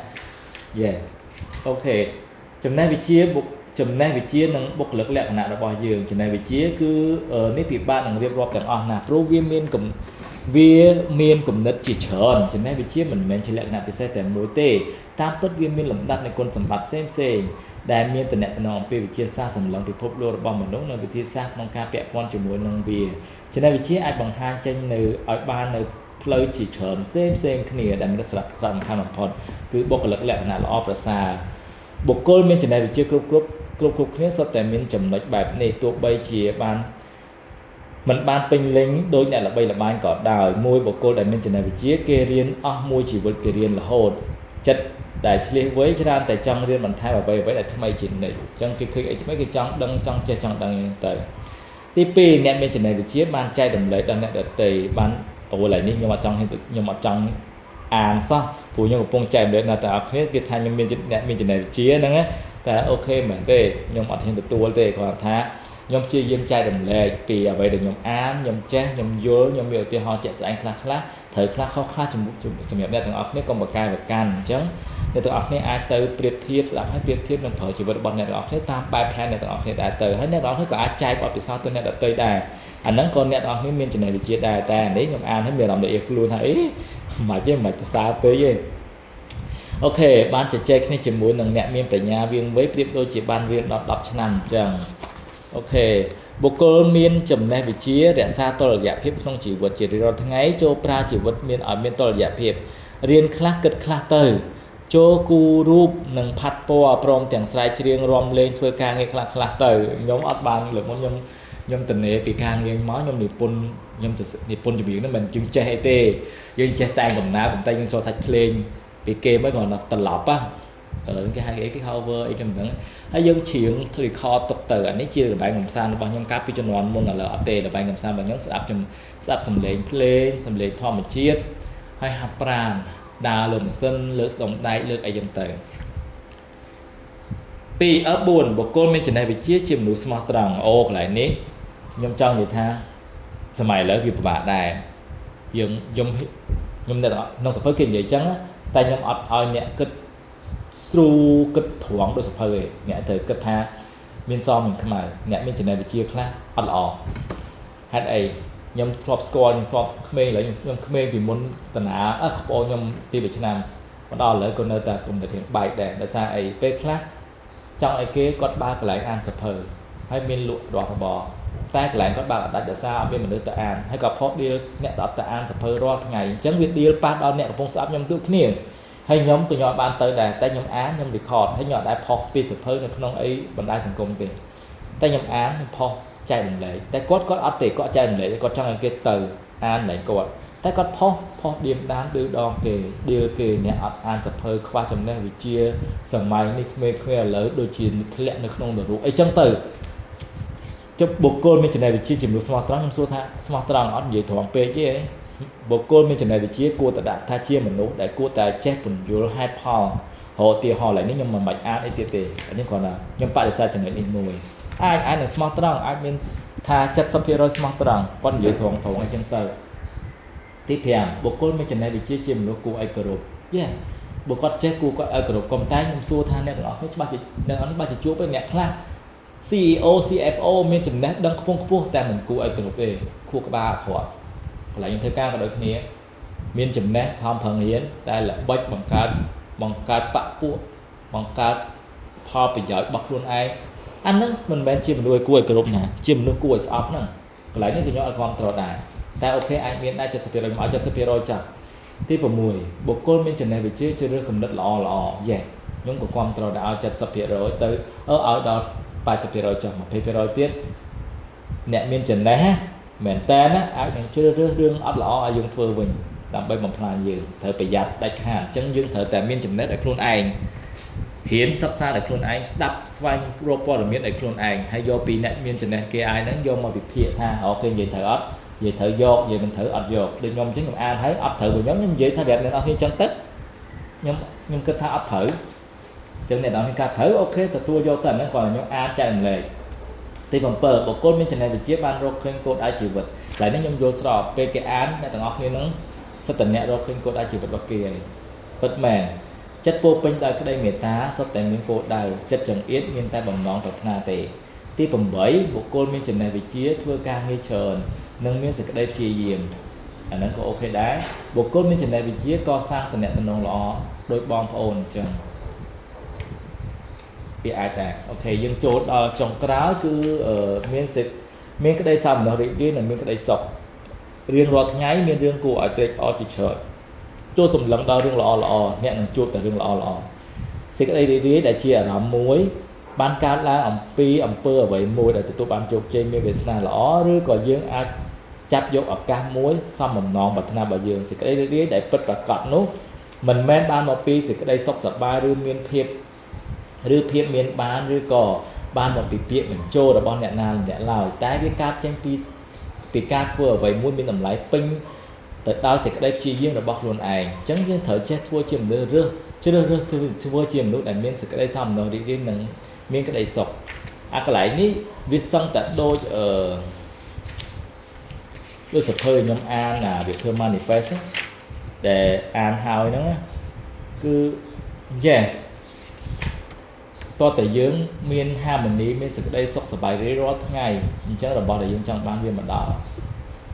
yeah ok cho nên vị trí buộc cho nên vị trí nâng buộc lực lẹ nào đó bỏ giường cho nên vị trí cứ ní thì ba nâng riêng bóp thằng là pro miền cùng đất chỉ tròn cho nên vị trí mình chỉ lẹ nào thì sẽ tìm đối tê tam tất viên miền lầm đặtในคนสัมผัสxemได้มีแต่เนี่ยตนองเป็นวิธีสร้างสำลังไปพบโลกบอมมันต้องในวิธีสร้างของการแปะปอนจมูกนองเบียฉะนั้นวิธีไอ้บางท่านจะในไอ้บ้านในเพลย์จีเฉิมxemขณีได้มันสลับสลับข้ามพอดคือบุคลิกแหละขนาดละอประสาบุคคลมีฉะนั้นวิธีกรุ๊ปนี้สแต่มีจำนวนแบบในตัวใบเฉียบานมันบานเป็นลิงโดยเนี่ยละใบละบานก่อนดาวมวยบุคคลได้มีฉะนั้นวิธีเกเรียนมวยชีวิตเกเรียนละโหดจัดđại lý với cho nên tại trong riêng mình thay vào vậy với lại thay chuyện này trong cái mấy cái trong đăng trong chơi trong đăng tới tp nè bên trên này vị trí ban trai đầm lấy đăng này từ ban ồ lại nhưng mà trong sao phụ nhân của phong trai đấy là tạo hết cái thay nhưng bên trên này vị trí đó á ok mà tê nhưng mà hiện được tua tê còn thá nhóm chia dân trai đầm lệ vì ở vậy được nhóm nhóm chết nhóm vô nhóm biểu tiêu họ chạy sang class thời class khó class chừng xem nhập đây thằng ốc này còn một cái vật can chứ để tụi ốc này ai tới biệt thiệp làm hết biệt thiệp nông thổ chỉ vật bọn này tụi ốc này tam bài pen này tụi ốc này đã tới hết này đó hết có ai trai bỏ từ sau tôi này đã tới đài anh nắng con này tụi ốc này miền trên này bị chia đài ta đấy nhóm an hết miền làm để luôn thấy mà chứ mà xa tới gì ok ban chỉ chơi cái này chỉ muốn nâng nhẹ miền tại nhà viên với biệt đôi chỉ ban viên đọc cho nằm chẳng okบุคคลมีนจำแนกวิจีเรียนซาตลอดยาเพียบต้องจีวัดจีรอทั้งไงโจปราจีวัดมีนอ่อนมีนตลอดยาเพียบเรียนคลาสเกิดคลาสเตอร์โจกูรูปหนึ่งพัดปัวพร้อมแต่งสายเชียงรวมเลงช่วยการเงินคลาสเตอร์ย้อมอัดบานหรือมันย้อมตันเนปีการเงินม้อยย้อมนิพนธ์ย้อมนิพนธ์จะบีนั่นมันจึงใจให้เตยยังใจแต่งกับน้าผมแต่ยังโชว์สักเพลงปีเกมไม่ก่อนตลอดป่ะcái hai cái cover cái cầm đắng hay dân chuyện thì kho tục từ anh ấy chia là bạn làm sao bao nhiêu cáp cho nó môn là ở tề là bạn làm sao bạn nhớ sẽ áp sầm lệnh thò một chiết hay hạt pran đà lùm sân lướt đồng tay lướt ai dân tề pi ở buồn bộ cô mình trên này bị chiết chìm núi smart trăng ô lại ní nhom trong vậy tha สมัยแล้ววิปบาทได้ យើងខ្ញុំតែក្នុងសភៅគេនិយាយចឹងតែខ្ញុំអត់ឲ្យអ្នកគិតស្រូគិតត្រង់ដោយសភៅឯងអ្នកត្រូវគិតថាមានសមានខ្មៅអ្នកមានចំណេះវិជ្ជាខ្លះអត់ល្អហេតុអីខ្ញុំធ្លាប់ស្គាល់ខ្ញុំធ្លាប់ក្មេងឡើយខ្ញុំក្មេងពីមុនតាណាខ្ពស់ខ្ញុំទី1ឆ្នាំមកដល់ឥឡូវក៏នៅតែគុំតែរៀងបែកដែរដោយសារអីពេលខ្លះចង់ឲ្យគេគាត់បើកកន្លែងអានសភៅហើយមានលក់របស់របរតែកន្លែងគាត់បើកអត់ដាច់ដោយសារអត់មានមនុស្សទៅអានហើយក៏ផុសឌីលអ្នកដល់ទៅអានសភៅរាល់ថ្ងៃអញ្ចឹងវាឌីលប៉ះដល់អ្នកកំពុងស្ដាប់ខ្ញុំដូចគ្នាហើយខ្ញុំក៏ខ្ញុំបានទៅដែរតែខ្ញុំអានខ្ញុំ record ហើយខ្ញុំអត់ដែរផុសពីសភៅនៅក្នុងអីបណ្ដាញសង្គមទេតែខ្ញុំអានខ្ញុំផុសចែករំលែកតែគាត់អត់ទេគាត់ចែករំលែកគាត់ចង់ឲ្យគេទៅអានឡើងគាត់តែគាត់ផុសឌៀមដានឌឺដងគេឌីលគេអ្នកអត់អានសភៅខ្វះចំណេះវិជ្ជាសម័យនេះក្មេងៗឥឡូវដូចជាធ្លាក់នៅក្នុងនរកអីចឹងទៅជប់បុគ្គលមានចំណេះវិជ្ជាជំនួសស្មោះត្រង់ខ្ញុំសួរថាស្មោះត្រង់អត់និយាយត្រង់ពេកទេបុគ្គលមានចំណេះវិជ្ជាគួរតែដាក់ថាជាមនុស្សដែលគួរតែចេះពន្យល់ហេតុផលរកឧទាហរណ៍ឡើយនេះខ្ញុំមិនបាច់អានអីទៀតទេនេះគ្រាន់តែខ្ញុំបដិសេធចំណុចនេះមួយអាចនឹងស្មោះត្រង់អាចមានថា 70% ស្មោះត្រង់គាត់និយាយត្រង់អីចឹងទៅទី5បុគ្គលមានចំណេះវិជ្ជាជាមនុស្សគួរឲ្យគោរពបើគាត់ចេះគួរគាត់ឲ្យគោរពក៏តែខ្ញុំសួរថាអ្នកទាំងអស់គ្នាច្បាស់ជាអ្នកអត់បាច់ជួបទេអ្នកខ្លះ CEO CFO មានចំណេះដឹងខ្ពង់ខ្ពស់តែមិនគួរឲ្យគោរពទេខួរក្បាលអក្រក់កន្លែងធ្វើការក៏ដូចគ្នាមានចំណេះខំប្រឹងរៀនតែល្បិចបង្កើតបពពួកបង្កើតផលប្រយោជន៍របស់ខ្លួនឯងអាហ្នឹងមិនមែនជាមនុស្សគួរឲ្យគោរពណាជាមនុស្សគួរឲ្យស្អប់ហ្នឹងកន្លែងនេះគឺខ្ញុំអត់គ្រប់ត្រដែរតែអូខេអាចមានដែរ 70% ខ្ញុំឲ្យ 70% ចាស់ទី6បុគ្គលមានចំណេះវិជ្ជាជ្រើសរើសគំនិតល្អខ្ញុំក៏គ្រប់ត្រដែរឲ្យ 70% ទៅឲ្យដល់ 80% ចុះ 20% ទៀតអ្នកមានចំណេះមែនតើអាចនឹងជ្រើសរើសរឿងអត់ល្អឲ្យយើងធ្វើវិញដើម្បីបំផ្លាញយើងត្រូវប្រយ័ត្នដាច់ខាតអញ្ចឹងយើងត្រូវតែមានចំណេះឲ្យខ្លួនឯងហ៊ានសិក្សាឲ្យខ្លួនឯងស្ដាប់ស្វែងរកព័ត៌មានឲ្យខ្លួនឯងហើយយកពីអ្នកមានចំណេះគេឯងហ្នឹងយកមកវិភាគថាអូគេនិយាយត្រូវអត់និយាយត្រូវយកនិយាយមិនត្រូវអត់យកដូចខ្ញុំអញ្ចឹងខ្ញុំអានហើយអត់ត្រូវរបស់ខ្ញុំនិយាយថាប្រាប់អ្នកនរគ្នាអញ្ចឹងទៅខ្ញុំគិតថាអត់ត្រូវអញ្ចឹងអ្នកនរគ្នាកាត់ត្រូវអូខេទទួលយកទៅហ្នឹងគាត់ខ្ញុំអានចែករំលែកទី7បុគ្គលមានចំណេះវិជ្ជាបានរកឃើញគោលដៅជីវិតឡើយនេះខ្ញុំយល់ស្របពេលគេអានអ្នកទាំងអស់គ្នាហ្នឹងសិតតែអ្នករកឃើញគោលដៅជីវិតរបស់គេហើយពិតមែនចិត្តពោពេញដោយក្តីមេត្តាសុទ្ធតែមានគោលដៅចិត្តចង្អៀតមានតែបំណងប្រាថ្នាទេទី8បុគ្គលមានចំណេះវិជ្ជាធ្វើការងារច្រើននិងមានសេចក្តីព្យាយាមអាហ្នឹងក៏អូខេដែរបុគ្គលមានចំណេះវិជ្ជាកសាងទំនាក់ទំនងល្អដោយបងប្អូនអញ្ចឹងវាអាចដែរអូខេយើងចូលដល់ចុងក្រោយគឺមានក្តីសោមនស្សរីករាយនិងមានក្តីសុខរៀងរាល់ថ្ងៃមានរឿងគួរឲ្យត្រេកអរជាច្រើនចូលសម្លឹងដល់រឿងល្អអ្នកនឹងជួបតែរឿងល្អសេចក្តីរីករាយដែលជាអារម្មណ៍មួយបានកើតឡើងអំពីអំពើអ្វីមួយដែលទទួលបានជោគជ័យមានវាសនាល្អឬក៏យើងអាចចាប់យកឱកាសមួយសំបំណងប្រាថ្នារបស់យើងសេចក្តីរីករាយដែលពិតប្រាកដនោះមិនមែនបានមកពីសេចក្តីសុខសប្បាយឬភាពមានបានឬក៏បានមកពីពាក្យបញ្ចូលរបស់អ្នកណាម្នាក់ឡើយតែវាកើតចេញពីការធ្វើអ្វីមួយមានតម្លៃពេញទៅដល់សេចក្តីព្យាយាមរបស់ខ្លួនឯងអញ្ចឹងយើងត្រូវចេះធ្វើជាមនុស្សជ្រើសរើសធ្វើជាមនុស្សដែលមានសេចក្តីសោមនស្សរីករាយនិងមានក្តីសុខអាកន្លែងនេះវាសឹងតែដូចសភៅខ្ញុំអានវាធ្វើ manifest ដែលអានហើយហ្នឹងគឺតើតែយើងមាន harmony មានសេចក្តីសុខសប្បាយរីករាយរាល់ថ្ងៃអញ្ចឹងរបស់ដែលយើងចង់បានវាមកដល់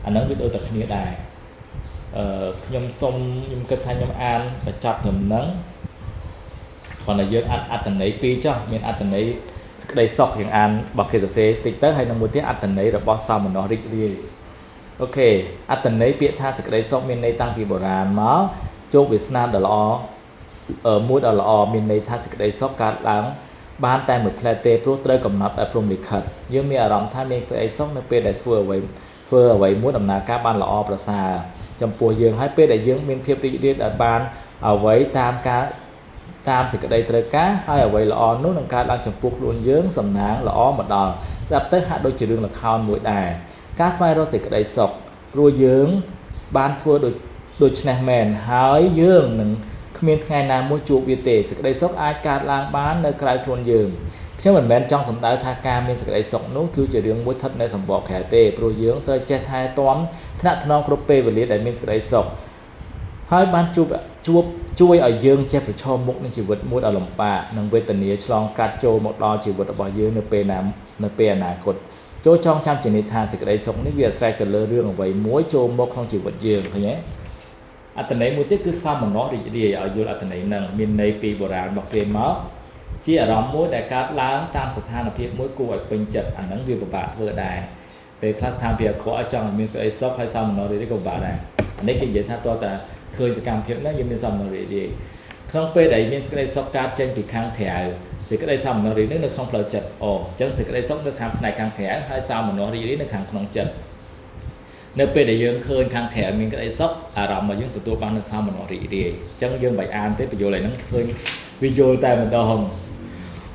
អាហ្នឹងវាដូចតែគ្នាដែរខ្ញុំគិតថាខ្ញុំអានបញ្ចប់ត្រឹមហ្នឹងគ្រាន់តែយើងអត្តន័យពីរចុះមានអត្តន័យសេចក្តីសុខយើងអានរបស់គេសរសេរតិចទៅហើយនឹងមួយទៀតអត្តន័យរបស់សោមនស្សរីករាយអូខេអត្តន័យពាក្យថាសេចក្តីសុខមានន័យតាំងពីបុរាណមកជោគវាសនាដ៏ល្អមួយដ៏ល្អមានន័យថាសេចក្តីសុខកើតឡើងបានតែមួយផ្លែទេព្រោះត្រូវកំណត់ដោយព្រំលិខិតយើងមានអារម្មណ៍ថាមានក្តីសុខនៅពេលដែលធ្វើអ្វីមួយដំណើរការបានល្អប្រសើរចំពោះយើងហើយពេលដែលយើងមានភាពរីករាយដែលបានអ្វីតាមសេចក្តីត្រូវការហើយអ្វីល្អនោះនឹងកើតឡើងចំពោះខ្លួនយើងសំណាងល្អមកដល់ស្ដាប់ទៅហាក់ដូចជារឿងល្ខោនមួយដែរការស្វែងរកសេចក្តីសុខព្រោះយើងបានធ្វើដូច្នេះមែនហើយយើងនឹងគ្មានថ្ងៃណាមួយជួបវាទេសេចក្តីសុខអាចកើតឡើងបាននៅក្រៅខ្លួនយើង ខ្ញុំមិនមែនចង់សម្ដៅថាការមានសេចក្តីសុខនោះគឺជារឿងមួយស្ថិតនៅសម្បកខែទេព្រោះយើងត្រូវចេះថែទាំថ្នាក់ថ្នមគ្រប់ពេលវេលាដែលមានសេចក្តីសុខហើយបានជួបជួយឲ្យយើងចេះប្រឈមមុខនឹងជីវិតមួយដ៏លំបាកនិងវេទនាឆ្លងកាត់ចូលមកដល់ជីវិតរបស់យើងនៅពេលអនាគតចូលចងចាំជានិច្ចថាសេចក្តីសុខនេះវាអាស្រ័យទៅលើរឿងអ្វីមួយចូលមកក្នុងជីវិតយើងឃើញទេអត្ថន័យមួយទៀតគឺសោមនស្សរីករាយឲ្យយល់អត្ថន័យហ្នឹងមានន័យពីបុរាណរបស់គេមកជាអារម្មណ៍មួយដែលកើតឡើងតាមស្ថានភាពមួយគួរឲ្យពេញចិត្តអាហ្នឹងវាពិបាកធ្វើដែរពេលខ្លះស្ថានភាពអាក្រក់ឲ្យចង់ឲ្យមានក្តីសុខហើយសោមនស្សរីករាយក៏ពិបាកដែរអានេះគេនិយាយថាតើតាឃើញសកម្មភាពហ្នឹងយើងមានសោមនស្សរីករាយក្នុងពេលដែលមានក្តីសុខកើតចេញពីខាងក្រៅសេចក្តីសោមនស្សរីករាយនៅក្នុងផ្លូវចិត្តអញ្ចឹងសេចក្តីសុខនៅខាងផ្នែកខាងក្រៅហើយសោមនស្សរីករាយនៅខាងក្នុងចិត្តនៅពេលដែលយើងឃើញខាងក្រៅមានក្តីសុខអារម្មណ៍របស់យើងទទួលបាននូវសោមនស្សរីករាយអញ្ចឹងយើងមិនអានទេបញ្យល់ឲ្យហ្នឹងឃើញវាយល់តែម្ដង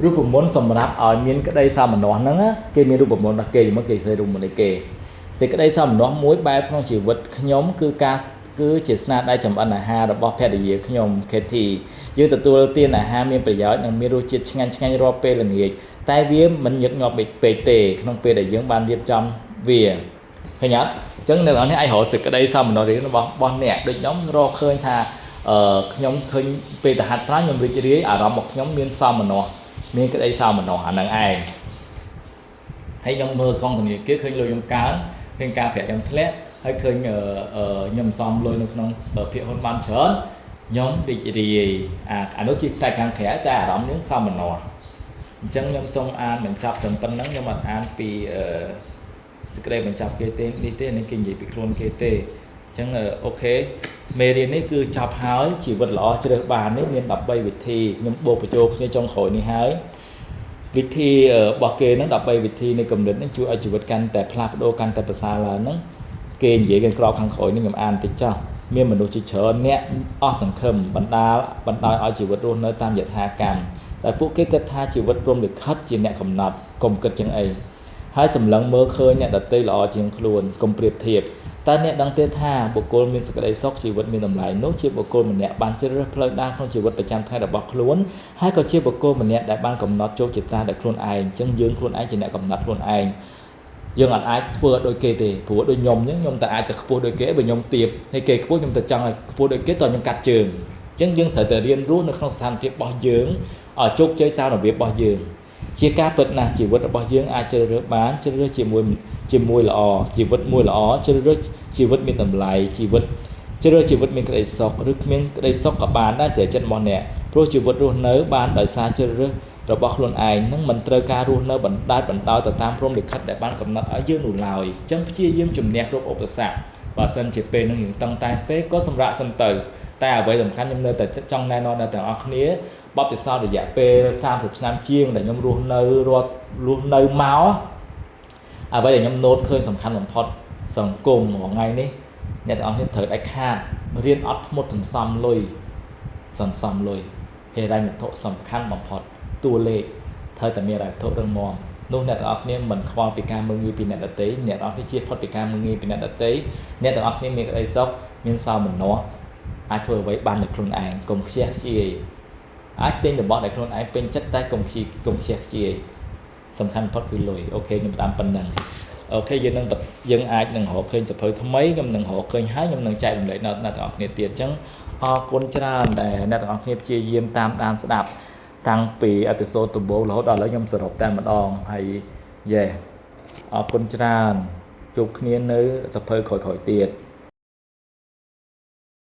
រូបមន្តសម្រាប់ឲ្យមានក្តីសោមនស្សហ្នឹងគេមានរូបមន្តរបស់គេជាមួយគេសេរូបមន្តនៃគេសេចក្តីសោមនស្សមួយបែបក្នុងជីវិតខ្ញុំគឺជាស្នាដៃចម្អិនអាហាររបស់ភរិយាខ្ញុំ Katy យើងទទួលទានអាហារមានប្រយោជន៍និងមានរសជាតិឆ្ងាញ់រាល់ពេលល្ងាចតែវាមិនញឹកញាប់ពេកទេក្នុងពេលដែលយើងបានរៀបចំវាឃើញអត់អញ្ចឹងអ្នកនរនេះអាចរកសេចក្តីសោមនស្សរបស់អ្នកដូចខ្ញុំរកឃើញថាខ្ញុំឃើញពេលទៅហាត់ប្រាណខ្ញុំរីករាយអារម្មណ៍របស់ខ្ញុំមានសោមនស្សមានក្តីសោមនស្សអាហ្នឹងឯងហើយខ្ញុំមើលកងធនាគារឃើញលុយខ្ញុំកើនឃើញការប្រាក់ខ្ញុំធ្លាក់ហើយឃើញខ្ញុំសំលុយនៅក្នុងភាគហ៊ុនបានច្រើនខ្ញុំរីករាយអានោះជាផ្នែកខាងក្រៅតែអារម្មណ៍ខ្ញុំសោមនស្សអញ្ចឹងខ្ញុំសូមអានបញ្ចប់ត្រឹមប៉ុណ្្នឹងខ្ញុំអត់អានពីសេចក្តីបញ្ចប់គេទេនេះទេនេះគេនិយាយពីខ្លួនគេទេអញ្ចឹងអូខេមេរៀននេះគឺចប់ហើយជីវិតល្អជ្រើសបាននេះមាន13វិធីខ្ញុំបូកបញ្ចូលគ្នាចុងក្រោយនេះហើយវិធីរបស់គេហ្នឹង13វិធីនៃកម្រិតនេះជួយឲ្យជីវិតកាន់តែផ្លាស់ប្ដូរកាន់តែប្រសើរឡើងហ្នឹងគេនិយាយกันក្របខាងក្រោយនេះខ្ញុំអានតិចចោះមានមនុស្សជាច្រើនអ្នកអស់សង្ឃឹមបណ្ដាលឲ្យជីវិតរស់នៅតាមយថាកម្មតែពួកគេគិតថាជីវិតព្រមលិខិតជាអ្នកកំណត់កុំគិតចឹងអីហើយសម្លឹងមើលឃើញអ្នកដទៃល្អជាងខ្លួនកុំប្រៀបធៀបតែអ្នកដឹងទេថាបុគ្គលមានសេចក្តីសុខជីវិតមានតម្លៃនោះជាបុគ្គលម្នាក់បានជ្រើសរើសផ្លូវដើរក្នុងជីវិតប្រចាំថ្ងៃរបស់ខ្លួនហើយក៏ជាបុគ្គលម្នាក់ដែលបានកំណត់ជោគជតាដោយខ្លួនឯងអញ្ចឹងយើងខ្លួនឯងជាអ្នកកំណត់ខ្លួនឯងយើងអាចធ្វើដូចគេទេព្រោះដូចខ្ញុំអញ្ចឹងខ្ញុំតែអាចទៅខ្ពស់ដូចគេបើខ្ញុំទៀបហើយគេខ្ពស់ខ្ញុំទៅចង់ឲ្យខ្ពស់ដូចគេតើខ្ញុំកាត់ជើងអញ្ចឹងយើងត្រូវតែរៀនរស់នៅក្នុងស្ថានភាពរបស់យើងឲ្យជោគជ័យតាមរបៀបរបស់យើងជាការពិតណាស់ជីវិតរបស់យើងអាចជ្រើសរើសបានជ្រើសរើសជាមួយល្អជីវិតមួយល្អជ្រើសរើសជីវិតមានតម្លៃជ្រើសរើសជីវិតមានក្តីសុខឬគ្មានក្តីសុខក៏បានដែរស្រីចិត្តរបស់អ្នកព្រោះជីវិតរស់នៅបានដោយសារជ្រើសរើសរបស់ខ្លួនឯងនឹងមិនត្រូវការរស់នៅបណ្ដោយទៅតាមព្រំលិខិតដែលបានកំណត់ឲ្យយើងនោះឡើយអញ្ចឹងព្យាយាមជំនះគ្រប់ឧបសគ្គបើសិនជាពេលនឹងយើងតឹងតែពេកក៏សម្រាកសិនទៅតែអ្វីសំខាន់ខ្ញុំនៅតែចង់ណែនាំដល់ទាំងអស់គ្នាបបពិសោធន៍រយៈពេល30ឆ្នាំជាងដែលខ្ញុំរស់នៅមកអ្វីដែលខ្ញុំណូតឃើញសំខាន់បំផុតសង្គមថ្ងៃនេះអ្នកទាំងអស់គ្នាត្រូវដាច់ខាតរៀនអត់ធ្មត់សន្សំលុយហេរញ្ញវត្ថុសំខាន់បំផុតតួលេខត្រូវតែមានរ៉ាវត្ថុរឹងមាំនោះអ្នកទាំងអស់គ្នាមិនខ្វល់ពីការមើលងាយពីអ្នកដទៃអ្នកទាំងអស់គ្នាជៀសផុតពីការមើលងាយពីអ្នកដទៃអ្នកទាំងអស់គ្នាមានក្តីសុខមានសោមនស្សអាចធ្វើអ្វីបានដោយខ្លួនឯងកុំខ្ជះខ្ជាយអាចទិញរបស់ដែលខ្លួនឯងពេញចិត្តតែកុំខ្ជះខ្ជាយសំខាន់បំផុតគឺលុយអូខេខ្ញុំតាមប៉ុណ្ណឹងអូខេយើងអាចនឹងរកឃើញសភៅថ្មីខ្ញុំនឹងរកឃើញហើយខ្ញុំនឹងចែករំលែកដល់អ្នកទាំងអស់គ្នាទៀតអញ្ចឹងអរគុណច្រើនដែលអ្នកទាំងអស់គ្នាព្យាយាមតាមដានស្ដាប់តាំងពីអេពីសូតដំបូងរហូតដល់ឥឡូវខ្ញុំសរុបតែម្ដងហើយអរគុណច្រើនជួបគ្នានៅសភៅក្រោយៗទៀត